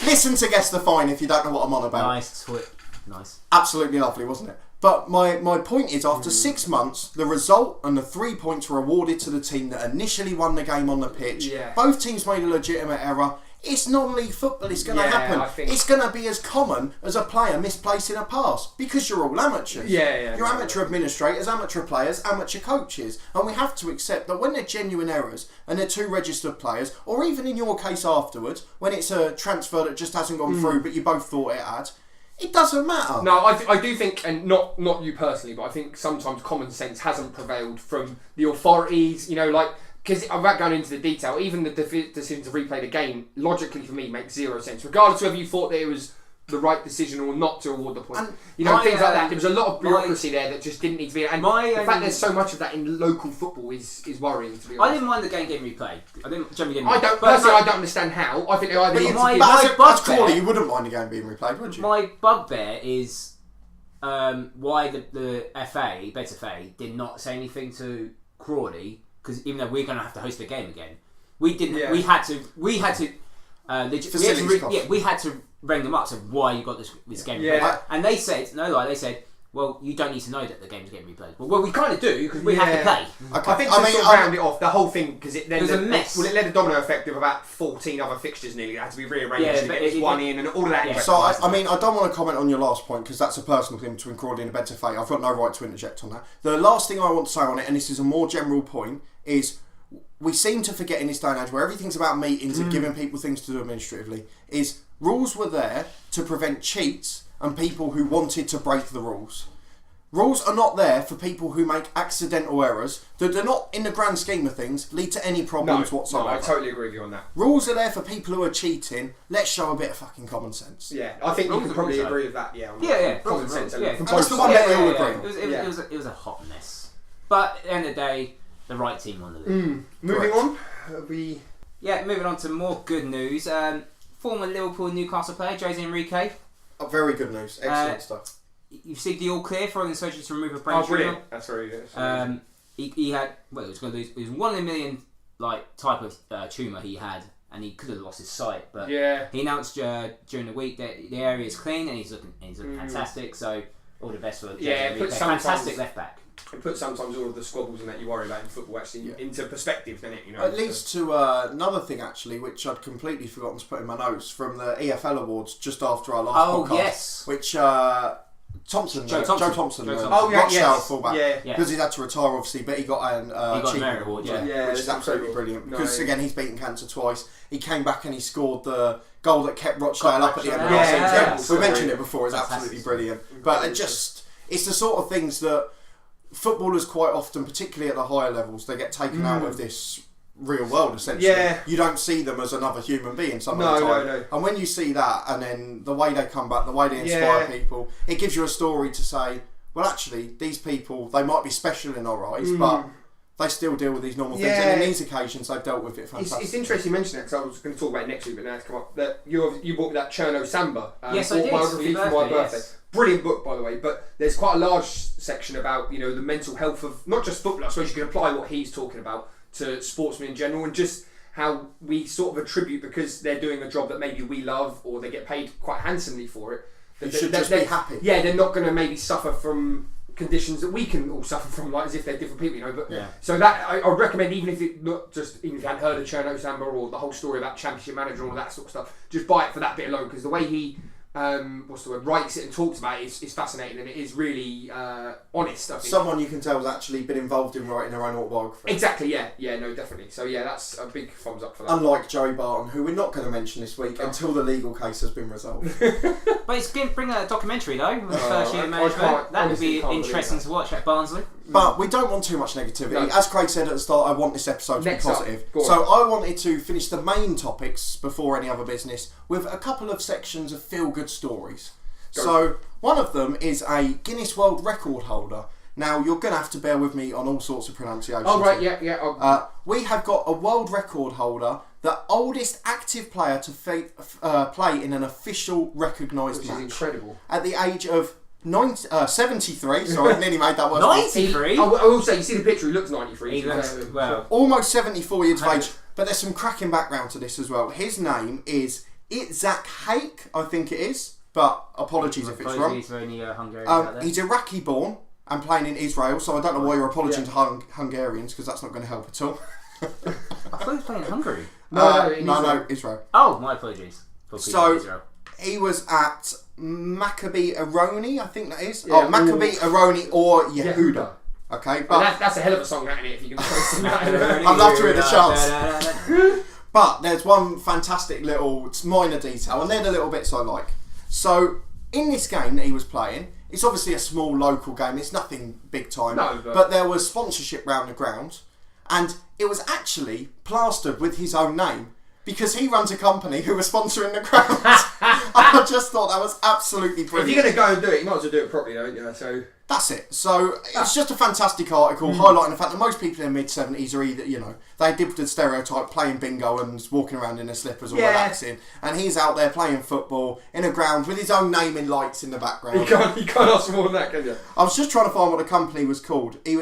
Listen to guess the fine if you don't know what I'm on about. Nice. Absolutely lovely, wasn't it? But my point is, after 6 months, the result and the 3 points were awarded to the team that initially won the game on the pitch. Yeah. Both teams made a legitimate error. It's non-league football. It's going to happen. It's going to be as common as a player misplacing a pass, because you're all amateurs. You're amateur administrators, amateur players, amateur coaches, and we have to accept that when they're genuine errors and they're 2 registered players, or even in your case afterwards, when it's a transfer that just hasn't gone through, but you both thought it had. It doesn't matter. No, I do think, and not you personally, but I think sometimes common sense hasn't prevailed from the authorities. You know, like. Because without going into the detail, even the decision to replay the game, logically for me, makes 0 sense. Regardless of whether you thought that it was the right decision or not to award the point. And things like that. There was a lot of bureaucracy there that just didn't need to be. And the fact there's so much of that in local football is worrying, to be honest. I didn't mind the game getting replayed. I don't understand how. I think they're either... But as Crawley, you wouldn't mind the game being replayed, would you? My bugbear is why the FA, Better FA, did not say anything to Crawley. Because even though we're going to have to host the game again, we didn't. Yeah. We had to ring them up. So why you got this game? Yeah. And they said, they said, well, you don't need to know that the game's getting replayed. Well, we kind of do because we have to play. Okay. I think to round it off, the whole thing, because it was a mess. Well, it led a domino effect of about 14 other fixtures nearly that had to be rearranged to get this one in and all of that. Yeah. So I don't want to comment on your last point because that's a personal thing between Crawley and a Better Fate. I've got no right to interject on that. The last thing I want to say on it, and this is a more general point, is we seem to forget in this day and age where everything's about meetings and giving people things to do administratively, is rules were there to prevent cheats and people who wanted to break the rules. Rules are not there for people who make accidental errors that do not, in the grand scheme of things, lead to any problems whatsoever. No, I totally agree with you on that. Rules are there for people who are cheating. Let's show a bit of fucking common sense. Yeah, I think you can probably agree with that. Common sense. That's the one that we all agree. It was a hot mess. But at the end of the day, the right team won the league. Moving on, moving on to more good news. Former Liverpool and Newcastle player Jose Enrique. Very good news. Excellent stuff. You received the all clear following the surgery to remove a brain tumour. That's very good. He had he was going to lose. It was 1 in a million type of tumour he had, and he could have lost his sight. But he announced during the week that the area is clean and he's looking fantastic. So all the best for Jose Enrique. Fantastic left back. It puts sometimes all of the squabbles and that you worry about in football actually into perspective, doesn't it? It leads to another thing actually, which I'd completely forgotten to put in my notes from the EFL Awards just after our last podcast. Which Joe Thompson, Rochdale fullback, because he had to retire obviously, but he got an achievement award, which is absolutely brilliant. Because again, he's beaten cancer twice. He came back and he scored the goal that kept Rochdale up at the end of the season. We mentioned it before; it's absolutely brilliant. But it's the sort of things that footballers quite often, particularly at the higher levels, they get taken out of this real world essentially. You don't see them as another human being some of the time. No. And when you see that, and then the way they come back, the way they inspire people, it gives you a story to say, well, actually, these people, they might be special in our eyes, but they still deal with these normal things, and in these occasions they've dealt with it fantastically. It's interesting you mention that, because I was going to talk about it next week, but now it's come up that you bought me that Cherno Samba yes, I did. biography for my birthday. Brilliant book, by the way, but there's quite a large section about the mental health of not just football. I suppose you can apply what he's talking about to sportsmen in general, and just how we sort of attribute, because they're doing a job that maybe we love or they get paid quite handsomely for it, You should just be happy. Yeah, they're not going to maybe suffer from conditions that we can all suffer from, like as if they're different people, you know. But so that I would recommend, even if you hadn't heard of Cherno Samba or the whole story about Championship Manager and all that sort of stuff, just buy it for that bit alone, because the way he writes it and talks about it is fascinating, and it is really honest. I think. Someone you can tell has actually been involved in writing their own autobiography. Exactly, yeah, no, definitely. So yeah, that's a big thumbs up for that. Unlike Joey Barton, who we're not going to mention this week until the legal case has been resolved. But it's going to bring a documentary though, with the first year of management. That would be interesting to watch at Barnsley. But we don't want too much negativity. No. As Craig said at the start, I want this episode to be positive. So I wanted to finish the main topics before any other business with a couple of sections of feel-good stories. So one of them is a Guinness World Record holder. Now you're going to have to bear with me on all sorts of pronunciations. Oh right, yeah. We have got a world record holder, the oldest active player to play in an official recognised match. Which is incredible. At the age of 73, so I nearly made that word. 93? I will say, you see the picture, he looks 93. He looks, well, almost 74 years of age, but there's some cracking background to this as well. His name is Itzhak Haik, I think it is, but apologies if it's wrong. Apologies for any Hungarians out there. He's Iraqi born and playing in Israel, so I don't know why you're apologising to Hungarians, because that's not going to help at all. I thought he was playing in Hungary. No, Israel. Oh, my apologies. So, Israel. He was at Maccabi Aroni, I think that is. Yeah, Maccabi Aroni or Yehuda. Okay, but that's a hell of a song, isn't it? If you can sing that. I'd love to hear the chance. But there's one fantastic little minor detail, and they're the little bits I like. So in this game that he was playing, it's obviously a small local game. It's nothing big time. No, but there was sponsorship round the ground, and it was actually plastered with his own name, because he runs a company who was sponsoring the ground. I just thought that was absolutely brilliant. If you're going to go and do it, you might as well do it properly, don't you? So that's it. So it's just a fantastic article highlighting the fact that most people in their mid-70s are either, they did the stereotype playing bingo and walking around in their slippers or relaxing, and he's out there playing football in a ground with his own name in lights in the background. You can't ask for more than that, can you? I was just trying to find what the company was called. They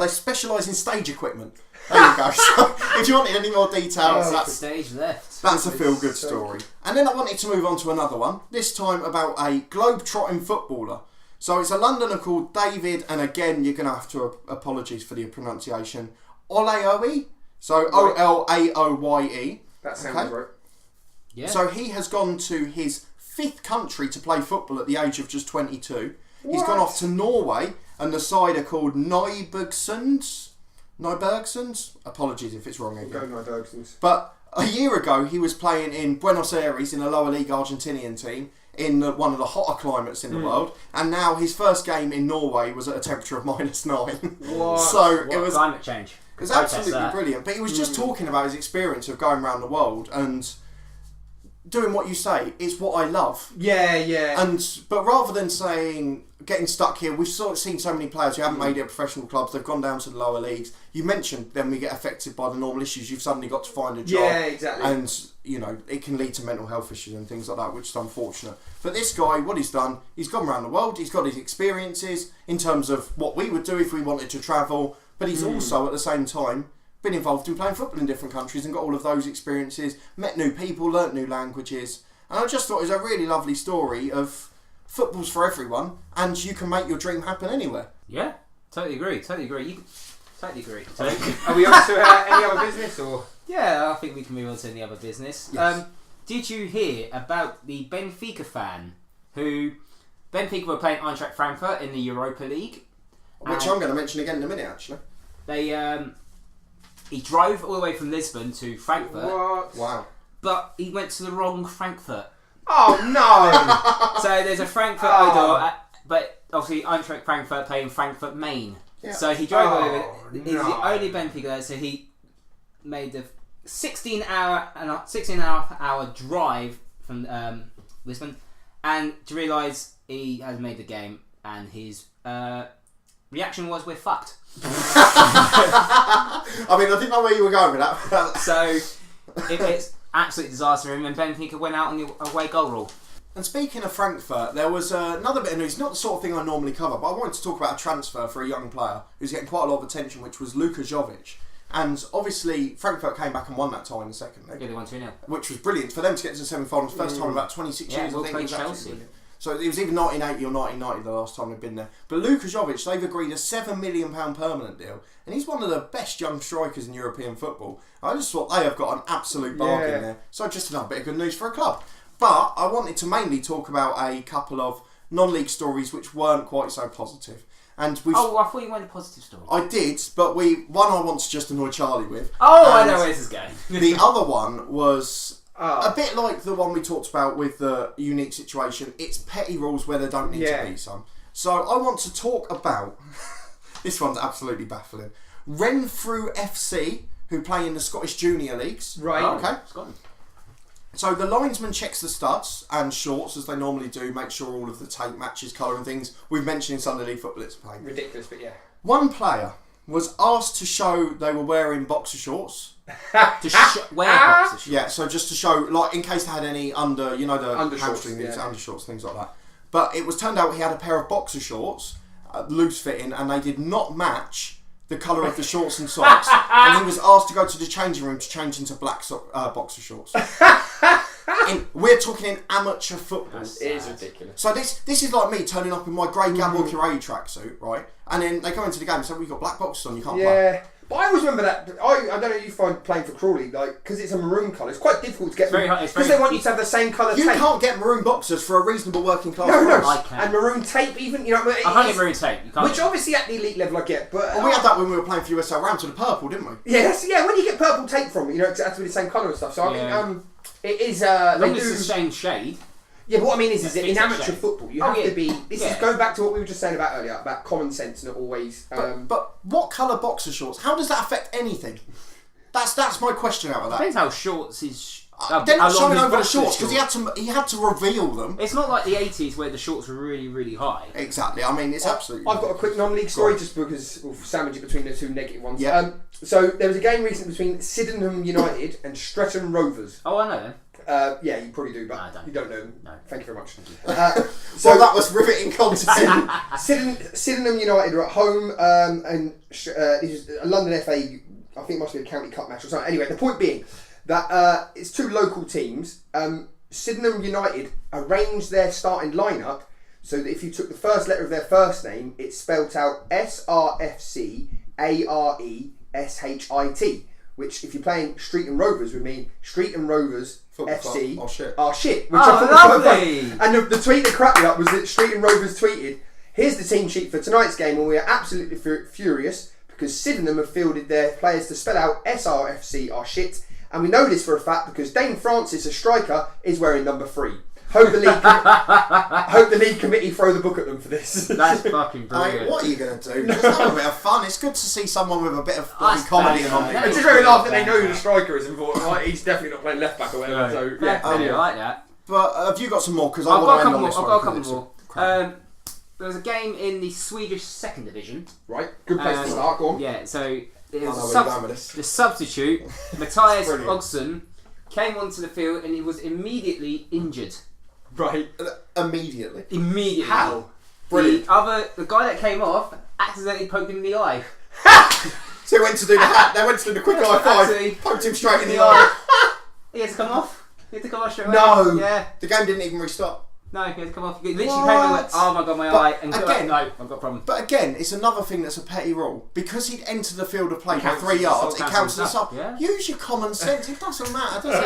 specialise in stage equipment. There you go. So, if you wanted any more details, that's a feel-good story. And then I wanted to move on to another one, this time about a globe-trotting footballer. So it's a Londoner called David, and again, you're going to have to apologies for the pronunciation, Olaoye. So Olaoye. That sounds right. Yeah. So he has gone to his 5th country to play football at the age of just 22. What? He's gone off to Norway, and the side are called Nybergsund. Apologies if it's wrong again. Go Nybergsund. But a year ago, he was playing in Buenos Aires in a lower league Argentinian team in one of the hotter climates in the world, and now his first game in Norway was at a temperature of -9. What? So it was climate change. It was absolutely brilliant. But he was just talking about his experience of going around the world and doing what you say. It's what I love. Yeah. But rather than saying getting stuck here, we've sort of seen so many players who haven't made it at professional clubs. They've gone down to the lower leagues. You mentioned then we get affected by the normal issues. You've suddenly got to find a job. Yeah, exactly. And it can lead to mental health issues and things like that, which is unfortunate. But this guy, what he's done, he's gone around the world. He's got his experiences in terms of what we would do if we wanted to travel. But he's also at the same time been involved in playing football in different countries and got all of those experiences, met new people, learnt new languages. And I just thought it was a really lovely story of football's for everyone, and you can make your dream happen anywhere. Yeah, totally agree. Totally agree. Are we on to any other business, or? Yeah, I think we can move on to any other business. Yes. Did you hear about the Benfica fan who Benfica were playing Eintracht Frankfurt in the Europa League, which I'm going to mention again in a minute, actually. He drove all the way from Lisbon to Frankfurt. What? Wow. But he went to the wrong Frankfurt. Oh no! So there's a Frankfurt Idol, but obviously Eintracht Frankfurt playing Frankfurt Main. Yeah. So he drove over. He's the only Benfica there, so he made the 16-hour drive from Lisbon, and to realise he has made the game, and his reaction was, "We're fucked." I mean, I didn't know where you were going with that. So it's absolute disaster for him, and Benfica went out on the away goal rule. And speaking of Frankfurt, there was another bit of news, not the sort of thing I normally cover, but I wanted to talk about a transfer for a young player who's getting quite a lot of attention, which was Luka Jovic. And obviously, Frankfurt came back and won that tie in the second leg. Yeah, they won 2-0. Which was brilliant for them to get to the semi-finals, first time in about 26 years. I think. Chelsea. So it was either 1980 or 1990 the last time they'd been there. But Luka Jovic, they've agreed a £7 million permanent deal, and he's one of the best young strikers in European football. I just thought they have got an absolute bargain there. So just another bit of good news for a club. But I wanted to mainly talk about a couple of non-league stories which weren't quite so positive. And I thought you wanted a positive story. I did, but one I want to just annoy Charlie with. Oh, I know where this is going. The other one was a bit like the one we talked about with the unique situation. It's petty rules where there don't need to be some. So I want to talk about this one's absolutely baffling. Renfrew FC, who play in the Scottish Junior Leagues. Right. Okay. Scotland. So the linesman checks the studs and shorts as they normally do, make sure all of the tape matches, colour and things. We've mentioned in Sunday League football it's playing. Ridiculous, but yeah. One player was asked to show they were wearing boxer shorts. Wear boxer shorts. Yeah, so just to show, like, in case they had any the Undershorts, hamstring things, undershorts, things like that. But it was turned out he had a pair of boxer shorts, loose fitting, and they did not match the colour of the shorts and socks. And he was asked to go to the changing room to change into black boxer shorts. We're talking in amateur football. It is ridiculous. So this is like me turning up in my grey Gabor Kiraly tracksuit, right? And then they go into the game and say, "Well, you've got black boxers on, you can't play." Yeah. But I always remember that. I don't know. You find playing for Crawley, like, because it's a maroon colour. It's quite difficult to get. Because they want you to have the same colour. You tape. can't get maroon boxers for a reasonable working class. No, I can. and maroon tape, even I can't get maroon tape. You can't. Which obviously at the elite level I get, but we had that when we were playing for USL Ram to the purple, didn't we? yeah. When you get purple tape from it, it has to be the same colour and stuff. So I mean, it is. As long as it's the same shade. Yeah, but what I mean is that in amateur football, you have to be. This is going back to what we were just saying about earlier about common sense, not always. But what colour boxer shorts? How does that affect anything? That's my question out of that. Depends how shorts is. They're not showing over the shorts because he had to reveal them. It's not like the 80s where the shorts were really, really high. Exactly. I mean, it's absolutely. I've got a quick non-league story just because we'll sandwich it between the two negative ones. Yeah. So there was a game recently between Sydenham United and Streatham Rovers. Oh, I know them. Yeah, you probably do, but I don't. You don't know them. No. Thank you very much. So that was riveting content. Sydenham United are at home, and this is a London FA. I think it must be a county cup match or something. Anyway, the point being that it's two local teams. Sydenham United arranged their starting lineup so that if you took the first letter of their first name, it's spelt out SRFCARESHIT. Which, if you're playing Streatham Rovers, would mean Streatham Rovers Football FC are shit. Which I thought was lovely. And the tweet that cracked me up was that Streatham Rovers tweeted, "Here's the team sheet for tonight's game, and we are absolutely furious because Sydenham have fielded their players to spell out SRFC are shit, and we know this for a fact because Dane Francis, a striker, is wearing number 3. Hope the league committee throw the book at them for this." That's fucking brilliant. I mean, what are you going to do? Just have a bit of fun. It's good to see someone with a bit of comedy on it. It's just very laugh that they know who the striker is and thought, right, he's definitely not playing left back or whatever. Right. So yeah, I like that. But have you got some more? Because I've got a want to couple end more. on this I've one. got a couple more. There was a game in the Swedish second division. right, good place to start. Go on. Yeah, so it I know was where you're going with this. the substitute, Matthias Brilliant. Ogson, came onto the field and he was immediately injured. Right. Immediately. Immediately. How? Brilliant. The guy that came off accidentally poked him in the eye. So they went to do the quick eye Absolutely. five, poked him straight in the eye. He had to come off. He had to come off straight away. No. Yeah. The game didn't even restart. No, he had to come off. He literally came in and went, "Oh my god, my eye." And again- no, I've got a problem. But again, it's another thing that's a petty rule. Because he'd entered the field of play for Counts 3 as yards, a it counts as a sub, sub. yeah. Use your common sense. It doesn't matter, does it?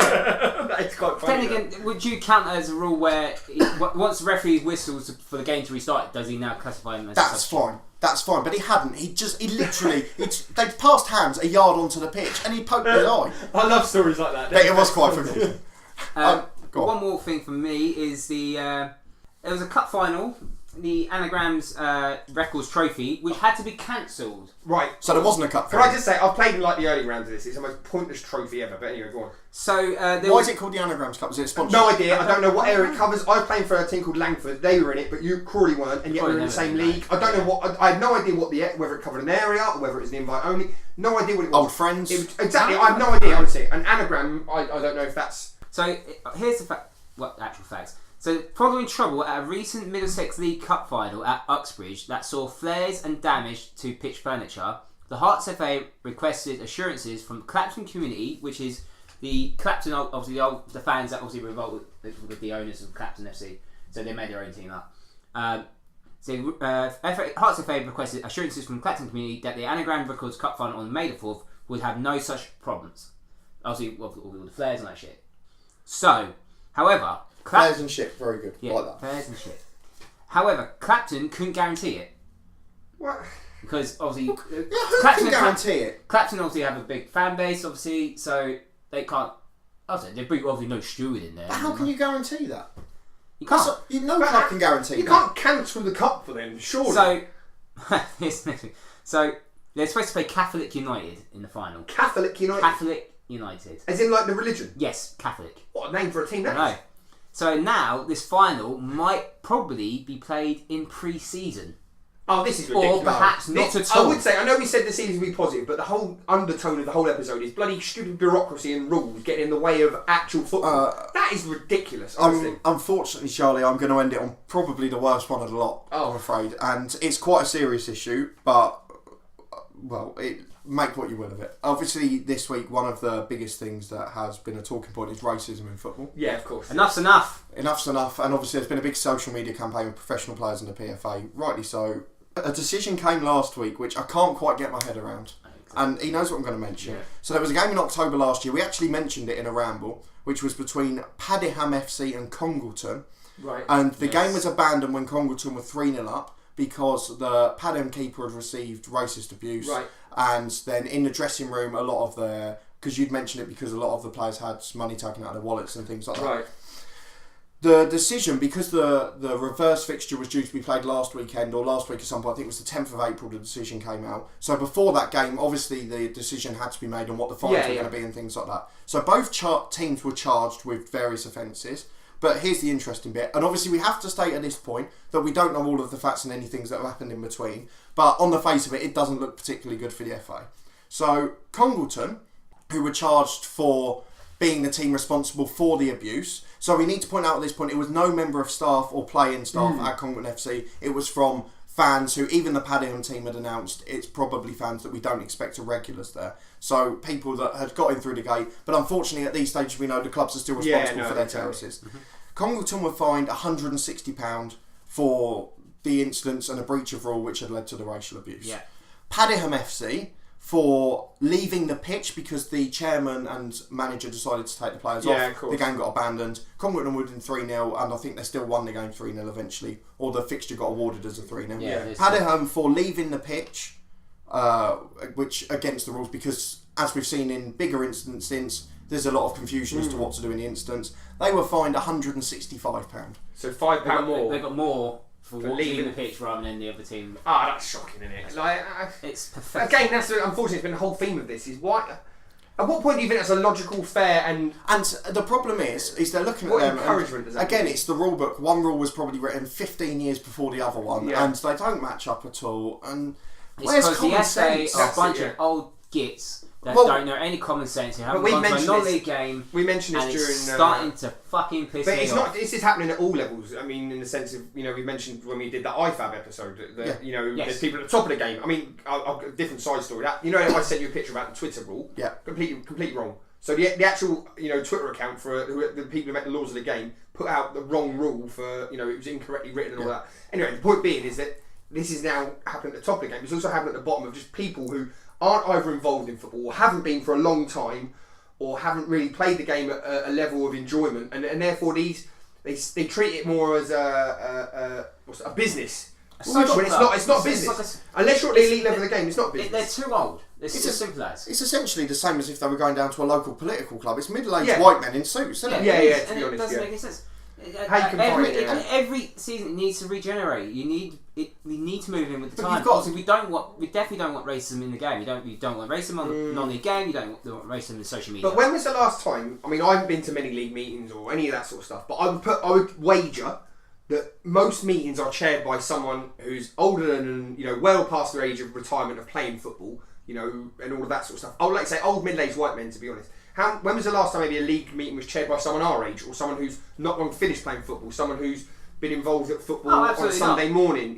That is quite funny. Then again, would you count that as a rule where once the referee whistles for the game to restart, does he now classify him as a That's substitute? fine. That's fine. But he hadn't. He literally, they'd passed hands a yard onto the pitch and he poked his eye. I love stories like that. But it was quite funny. Go on. One more thing from me is there was a cup final, the Anagrams Records Trophy, which had to be cancelled. Right. So there wasn't a cup Can final. I just say, I've played in like the early rounds of this. It's the most pointless trophy ever. But anyway, go on. So Why is it called the Anagrams Cup? Is it a sponsor? No idea. I don't know what area it covers. I was playing for a team called Langford. They were in it, but Crawley weren't, and yet we were in the same league. I don't know what. I had no idea whether it covered an area or whether it was the invite only. No idea what it was. Old friends. Exactly. I have no idea. Honestly, an anagram. I don't know if that's. So here's the fact. What actual facts? So, following trouble at a recent Middlesex League Cup final at Uxbridge that saw flares and damage to pitch furniture, the Hearts FA requested assurances from Clapton community, which is the Clapton, obviously the fans that obviously were involved with the owners of Clapton FC, So they made their own team up. Hearts of Fame requested assurances from the Clapton community that the Anagram Records Cup Final on May the 4th would have no such problems. Obviously, all the flares and that shit. So, however... Flares and shit, very good. Yeah, like that. flares and shit. However, Clapton couldn't guarantee it. What? Because, obviously... Who Clapton can guarantee it? Clapton obviously have a big fan base, obviously, so they can't... Obviously, there's obviously no steward in there. But how can you guarantee that? You can't. No club can guarantee You that. can't cancel the cup for them, surely. So, here's the next thing. So, they're supposed to play Catholic United in the final. Catholic United? Catholic United. As in, like, the religion? Yes, Catholic. What a name for a team that I is. know. So now, this final might probably be played in pre-season. Oh, this is ridiculous. Or perhaps not at all. I would say, I know we said the season would be positive, but the whole undertone of the whole episode is bloody stupid bureaucracy and rules getting in the way of actual football. That is ridiculous, honestly. Unfortunately, Charlie, I'm going to end it on probably the worst one of the lot, I'm afraid. And it's quite a serious issue, but, well, make what you will of it. Obviously, this week, one of the biggest things that has been a talking point is racism in football. Yeah, of course. Enough's enough. Enough's enough, and obviously there's been a big social media campaign with professional players in the PFA, rightly so. A decision came last week which I can't quite get my head around, and he knows what I'm going to mention. Yeah. So there was a game in October last year, we actually mentioned it in a ramble, which was between Padiham FC and Congleton. Right. And the game was abandoned when Congleton were 3-0 up because the Padiham keeper had received racist abuse. Right. And then in the dressing room, a lot of their... Because you'd mentioned it because a lot of the players had money taken out of their wallets and things like that. Right. The decision, because the reverse fixture was due to be played last weekend, or last week at some point, I think it was the 10th of April the decision came out. So before that game, obviously the decision had to be made on what the fines were going to be and things like that. So both teams were charged with various offences. But here's the interesting bit, and obviously we have to state at this point that we don't know all of the facts and any things that have happened in between, but on the face of it, it doesn't look particularly good for the FA. So Congleton, who were charged for being the team responsible for the abuse, so we need to point out at this point, it was no member of staff or playing staff at Congleton FC, it was from fans who, even the Padiham team had announced, it's probably fans that we don't expect are regulars there. So people that had got in through the gate, but unfortunately at these stages we know the clubs are still responsible for their terraces. Congleton were fined £160 for the incidents and a breach of rule which had led to the racial abuse. Yeah. Padiham FC for leaving the pitch because the chairman and manager decided to take the players off. Of course. The game got abandoned. Congleton were in 3-0 and I think they still won the game 3-0 eventually, or the fixture got awarded as a 3-0. Padiham for leaving the pitch, which against the rules, because as we've seen in bigger incidents since, there's a lot of confusion as to what to do in the instance. They were fined £165. So £5 more. They got more for leaving the pitch rather than the other team. Ah, that's shocking, isn't it? Like, it's pathetic. Again, that's unfortunately it's been the whole theme of this. Is why. At what point do you think that's a logical, fair, and the problem is they're looking what at them. Encouragement does that again, mean? it's the rule book. One rule was probably written 15 years before the other one, and they don't match up at all. And where's common sense? A bunch of old gits that don't know any common sense. You haven't gone to a non-league game. We mentioned this during. It's starting to fucking piss me off. But it's not. This is happening at all levels. I mean, in the sense of we mentioned when we did that IFAB episode that there's people at the top of the game. I mean, I'll different side story. That I sent you a picture about the Twitter rule. Yeah. Completely wrong. So the actual Twitter account for the people who make the laws of the game put out the wrong rule for it was incorrectly written and all that. Anyway, the point being is that this is now happening at the top of the game. It's also happening at the bottom of just people who aren't either involved in football or haven't been for a long time or haven't really played the game at a level of enjoyment, and therefore they treat it more as a business. When it's not business. Unless you're at the elite level of the game, it's not business. They're too old. It's as simple as. It's essentially the same as if they were going down to a local political club. It's middle-aged white men in suits, isn't it? Yeah, to be honest. It doesn't make any sense. Every season it needs to regenerate. You need to move in with the time. We definitely don't want racism in the game. You don't want racism on the non-league game. You don't want racism in social media. But when was the last time? I mean, I haven't been to many league meetings or any of that sort of stuff. But I would wager that most meetings are chaired by someone who's older than well past their age of retirement of playing football. And all of that sort of stuff. I would like to say old middle-aged white men, to be honest. When was the last time maybe a league meeting was chaired by someone our age, or someone who's not long finished playing football, someone who's been involved at football on a Sunday morning,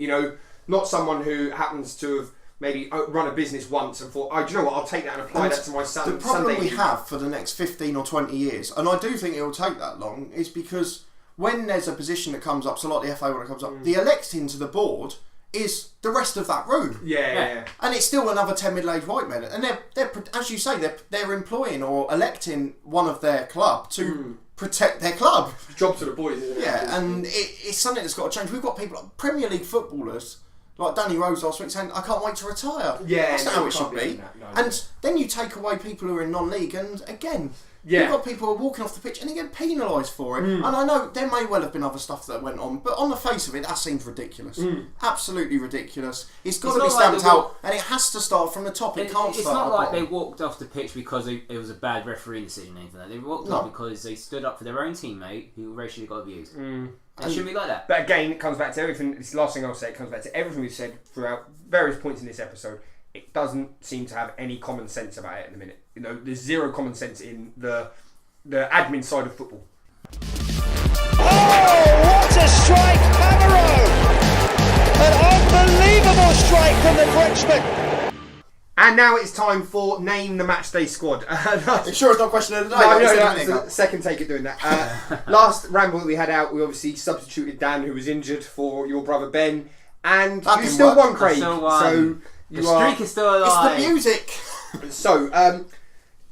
not someone who happens to have maybe run a business once and thought, do you know what, I'll take that and apply that to my Sunday. The problem we have for the next 15 or 20 years, and I do think it will take that long, is because when there's a position that comes up, so like the FA when it comes up, the electing to the board is the rest of that room. Yeah. And it's still another 10 middle-aged white men. And they're as you say, they're employing or electing one of their club to protect their club. Job to the boys, isn't it? Yeah, and it's something that's got to change. We've got people like Premier League footballers, like Danny Rose last week, saying, I can't wait to retire. Yeah, that's not how it should be. And then you take away people who are in non-league, and again, you've got people who are walking off the pitch and they get penalised for it. And I know there may well have been other stuff that went on, but on the face of it, that seems ridiculous. Absolutely ridiculous. It's got to be stamped out, and it has to start from the top. It can't It's start not at like bottom. they walked off the pitch because it was a bad referee decision or anything like that. They walked off because they stood up for their own teammate who racially got abused. It shouldn't be like that. But again, it comes back to everything. This is the last thing I'll say. It comes back to everything we've said throughout various points in this episode. It doesn't seem to have any common sense about it at the minute. You know, there's zero common sense in the admin side of football. Oh, what a strike, Camero! An unbelievable strike from the Frenchman. And now it's time for Name the Matchday Squad. You sure it's not question of the day? No, it's the second take at doing that. Last ramble that we had out, we obviously substituted Dan, who was injured, for your brother Ben. And That you didn't still work. won, Craig. Still won. So The streak is still It's alive. the music. So,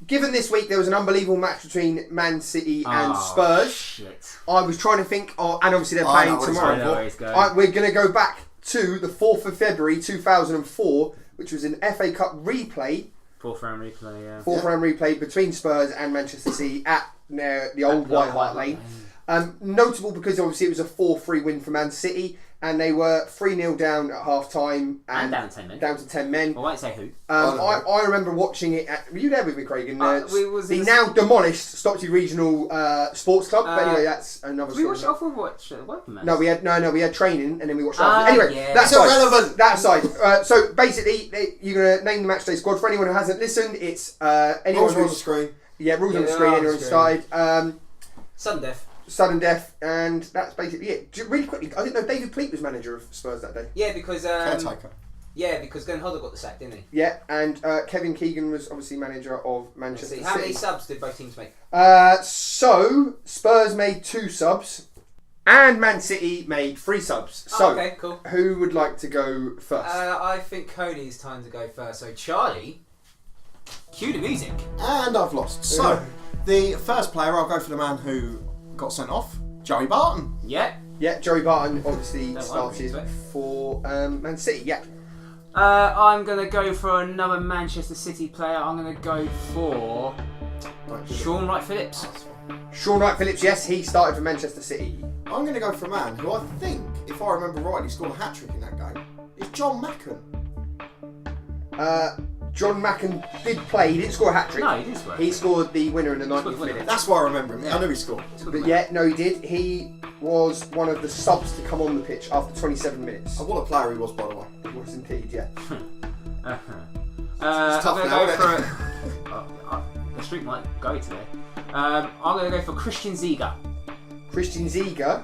given this week there was an unbelievable match between Man City and Spurs, Shit. I was trying to think, and obviously they're I playing know what it's tomorrow. I know where it's going. We're going to go back to the 4th of February 2004, which was an FA Cup replay, Fourth round replay, yeah. fourth round replay between Spurs and Manchester City at the old White Hart Lane. Notable because obviously it was a 4-3 win for Man City, and they were 3-0 down at half time And down 10 men. Down to 10 men. I won't say who. I remember watching it. Were you there with me, Craig? In we the now demolished Stockton Regional Sports Club. But anyway, that's another Did we story. watch it off or watch the working match? No, we had training and then we watched after. Anyway, yeah. that's It's irrelevant. That aside. So basically, you're gonna name the Matchday Squad. For anyone who hasn't listened, it's anyone Rules on the who's screen. rules on the Yeah, screen. on the Anyone who screen. started. Sudden death. Sudden death, and that's basically it. Really quickly, I didn't know David Pleat was manager of Spurs that day. Yeah, because Caretaker. because Glenn Hodder got the sack, didn't he? Yeah, and Kevin Keegan was obviously manager of Manchester City. How many subs did both teams make? So Spurs made 2 subs, and Man City made 3 subs. So, okay, cool. who would like to go first? I think Cody's time to go first. So Charlie, cue the music. And I've lost. So, the first player, I'll go for the man who got sent off, Joey Barton. Yeah. Yeah, Joey Barton obviously Don't started worry, for Man City. Yeah. I'm gonna go for another Manchester City player. I'm gonna go for Sean Wright Phillips. Sean Wright Phillips. Yes, he started for Manchester City. I'm going to go for a man who I think, if I remember rightly, scored a hat-trick in that game. It's John Macken. John Macken did play. He didn't score a hat trick. No, he didn't score. He scored the winner in the 90th the winner. minute. That's why I remember him. I knew he scored. But yeah, no, he did. He was one of the subs to come on the pitch after 27 minutes. And what a player he was, by the way. He was indeed, yeah. I'm tough gonna now, go isn't for the streak might go today. I'm gonna go for Christian Ziga. Christian Ziga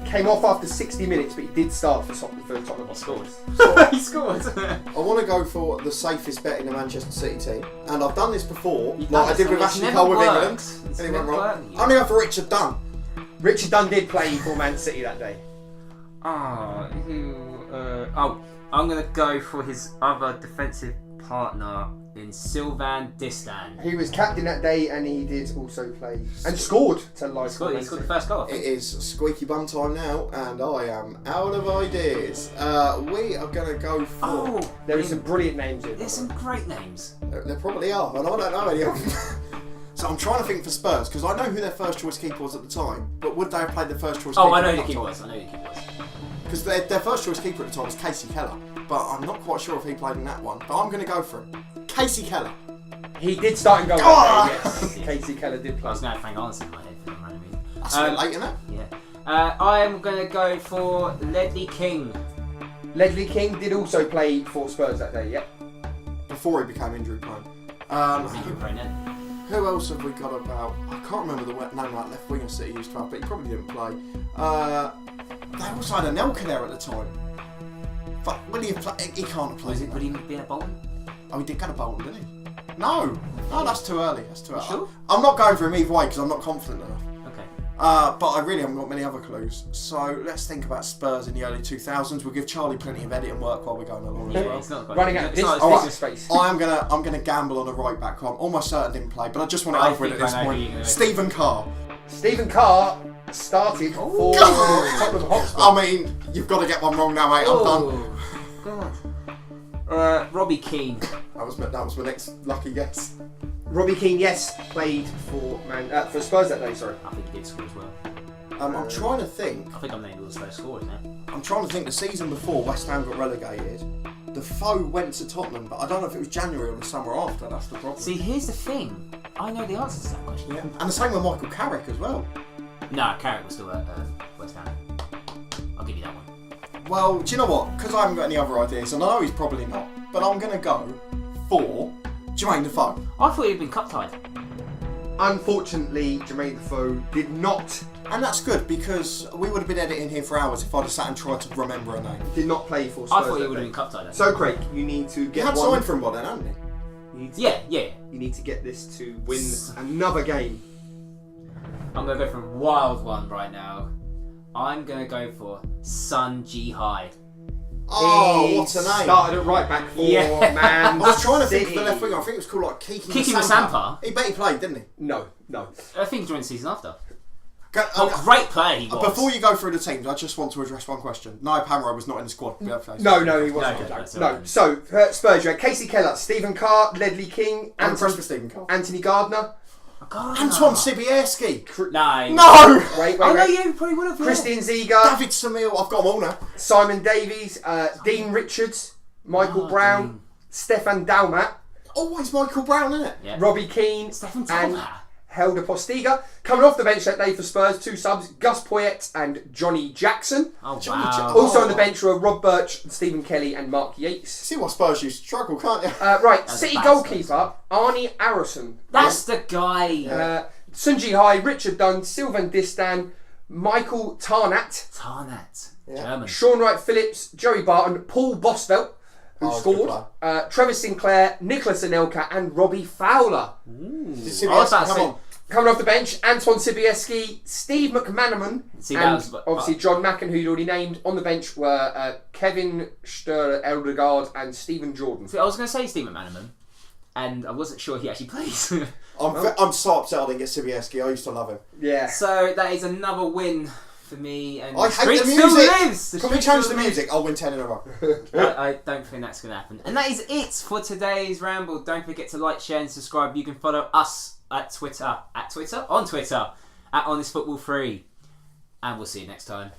came off after 60 minutes, but he did start for Tottenham. He scored. He scored. I want to go for the safest bet in the Manchester City team. And I've done this before, You've like done I did this, with it's Ashley never Cole with worked. England. It's And he never went wrong. worked. I'm going to go for Richard Dunn. Richard Dunn did play for Man City that day. I'm gonna go for his other defensive partner in Sylvain Distan. He was captain that day, and he did also play and scored to life. He scored the first goal. I It think. is squeaky bum time now, and I am out of ideas. We are going to go for... There are some brilliant names in. There's some great names. There probably are, and I don't know any of them. So I'm trying to think for Spurs, because I know who their first choice keeper was at the time, but would they have played their first choice keeper? Oh, I know who the keeper was. Because their first choice keeper at the time was Casey Keller, but I'm not quite sure if he played in that one. But I'm going to go for him. Casey Keller. He did start and goal that day, yes. Casey Keller did I play. was going to hang on in my head for the random reason. That's a bit late, isn't it? Yeah. I am going to go for Ledley King. Ledley King did also play for Spurs that day, yep. Before he became injury prone. Who else have we got about? I can't remember the name of that left winger City used to have, but he probably didn't play. They also had an Elka there at the time. But when he can't have played. Would he be a Bolton? Oh, he did go to Bolton, didn't he? No, that's too early. That's too early. Sure? I'm not going for him either way because I'm not confident enough. Okay. But I really haven't got many other clues. So let's think about Spurs in the early 2000s. We'll give Charlie plenty of editing work while we're going along as well. It's not quite Running out of it's not- business it's- space. I'm gonna gamble on a right back. I'm almost certain didn't play, but I just want it I over with at think this I know who you're point. gonna Stephen Carr. Stephen Carr started for Tottenham Hotspur. I mean, you've got to get one wrong now, mate. I'm done. Robbie Keane. That was my next lucky guess. Robbie Keane, yes, played for Spurs that day. Sorry. I think he did score as well. I'm trying to think. I think I'm named all the Spurs scorers now. I'm trying to think. The season before West Ham got relegated, the foe went to Tottenham, but I don't know if it was January or the summer after. That's the problem. See, here's the thing. I know the answer to that question. Yeah. And the same with Michael Carrick as well. No, Carrick was still at West Ham. I'll give you that one. Well, do you know what? Because I haven't got any other ideas, and I know he's probably not, but I'm going to go for Jermaine Defoe. I thought he'd been cup tied. Unfortunately, Jermaine Defoe did not. And that's good, because we would have been editing here for hours if I'd have sat and tried to remember a name. Did not play for Spurs. I thought he that would have day. been cup tied. So, Craig, you need to He get had one. signed for him by then, hadn't he? You need to, Yeah. you need to get this to win another game. I'm going to go for a wild one right now. I'm going to go for Sun Ji-Hai. Oh, He what a name. Started at right back for Man I was trying to think City. of the left winger. I think it was called like Kiki Masampa. Masampa. He bet he played, didn't he? No. I think he joined the season after. Go, Great player he was. Before you go through the teams, I just want to address one question. Nia Pamro was not in the squad. No, he wasn't. that's No. alright. So, Spurs, you had Casey Keller, Stephen Carr, Ledley King, I'm impressed with Stephen Carr. Anthony Gardner. Antoine Sibierski. No. No! Wait. Oh no, you probably would have. Christian Ziga, David Samil. I've got them all now. Simon Davies, Dean Richards, Michael Brown, Dean. Stefan Dalmat, Always Michael Brown, isn't it? Yeah. Robbie Keane, Stefan and Dalmat. Helder Postiga. Coming off the bench that day for Spurs, two subs, Gus Poyet and Johnny Jackson. Oh Johnny wow. Jackson. Also on the bench were Rob Birch, Stephen Kelly and Mark Yates. See what Spurs used to struggle, can't you? Right, That's City bad goalkeeper, Arnie Arison. That's the guy. Sun Ji-Hai, Richard Dunn, Sylvan Distan, Michael Tarnat, Tarnat. German. Sean Wright Phillips, Joey Barton, Paul Bosvelt, who Oh, scored, good Trevor Sinclair, Nicholas Anelka and Robbie Fowler. Did I was Sibierski about to come say- on? Coming off the bench, Antoine Sibierski, Steve McManaman, See, that and was- obviously John Macken, who you'd already named. On the bench were Kevin Sturr, Eldegaard and Stephen Jordan. I was going to say Stephen McManaman, and I wasn't sure he actually plays. I'm so upset I didn't get Sibierski. I used to love him. Yeah. So that is another win for me. And I hate streak the still music. lives. Can we streak change still the lives. music? I'll win 10 in a row. I don't think that's going to happen. And that is it for today's Ramble. Don't forget to like, share and subscribe. You can follow us on Twitter, at Honest Football 3. And we'll see you next time.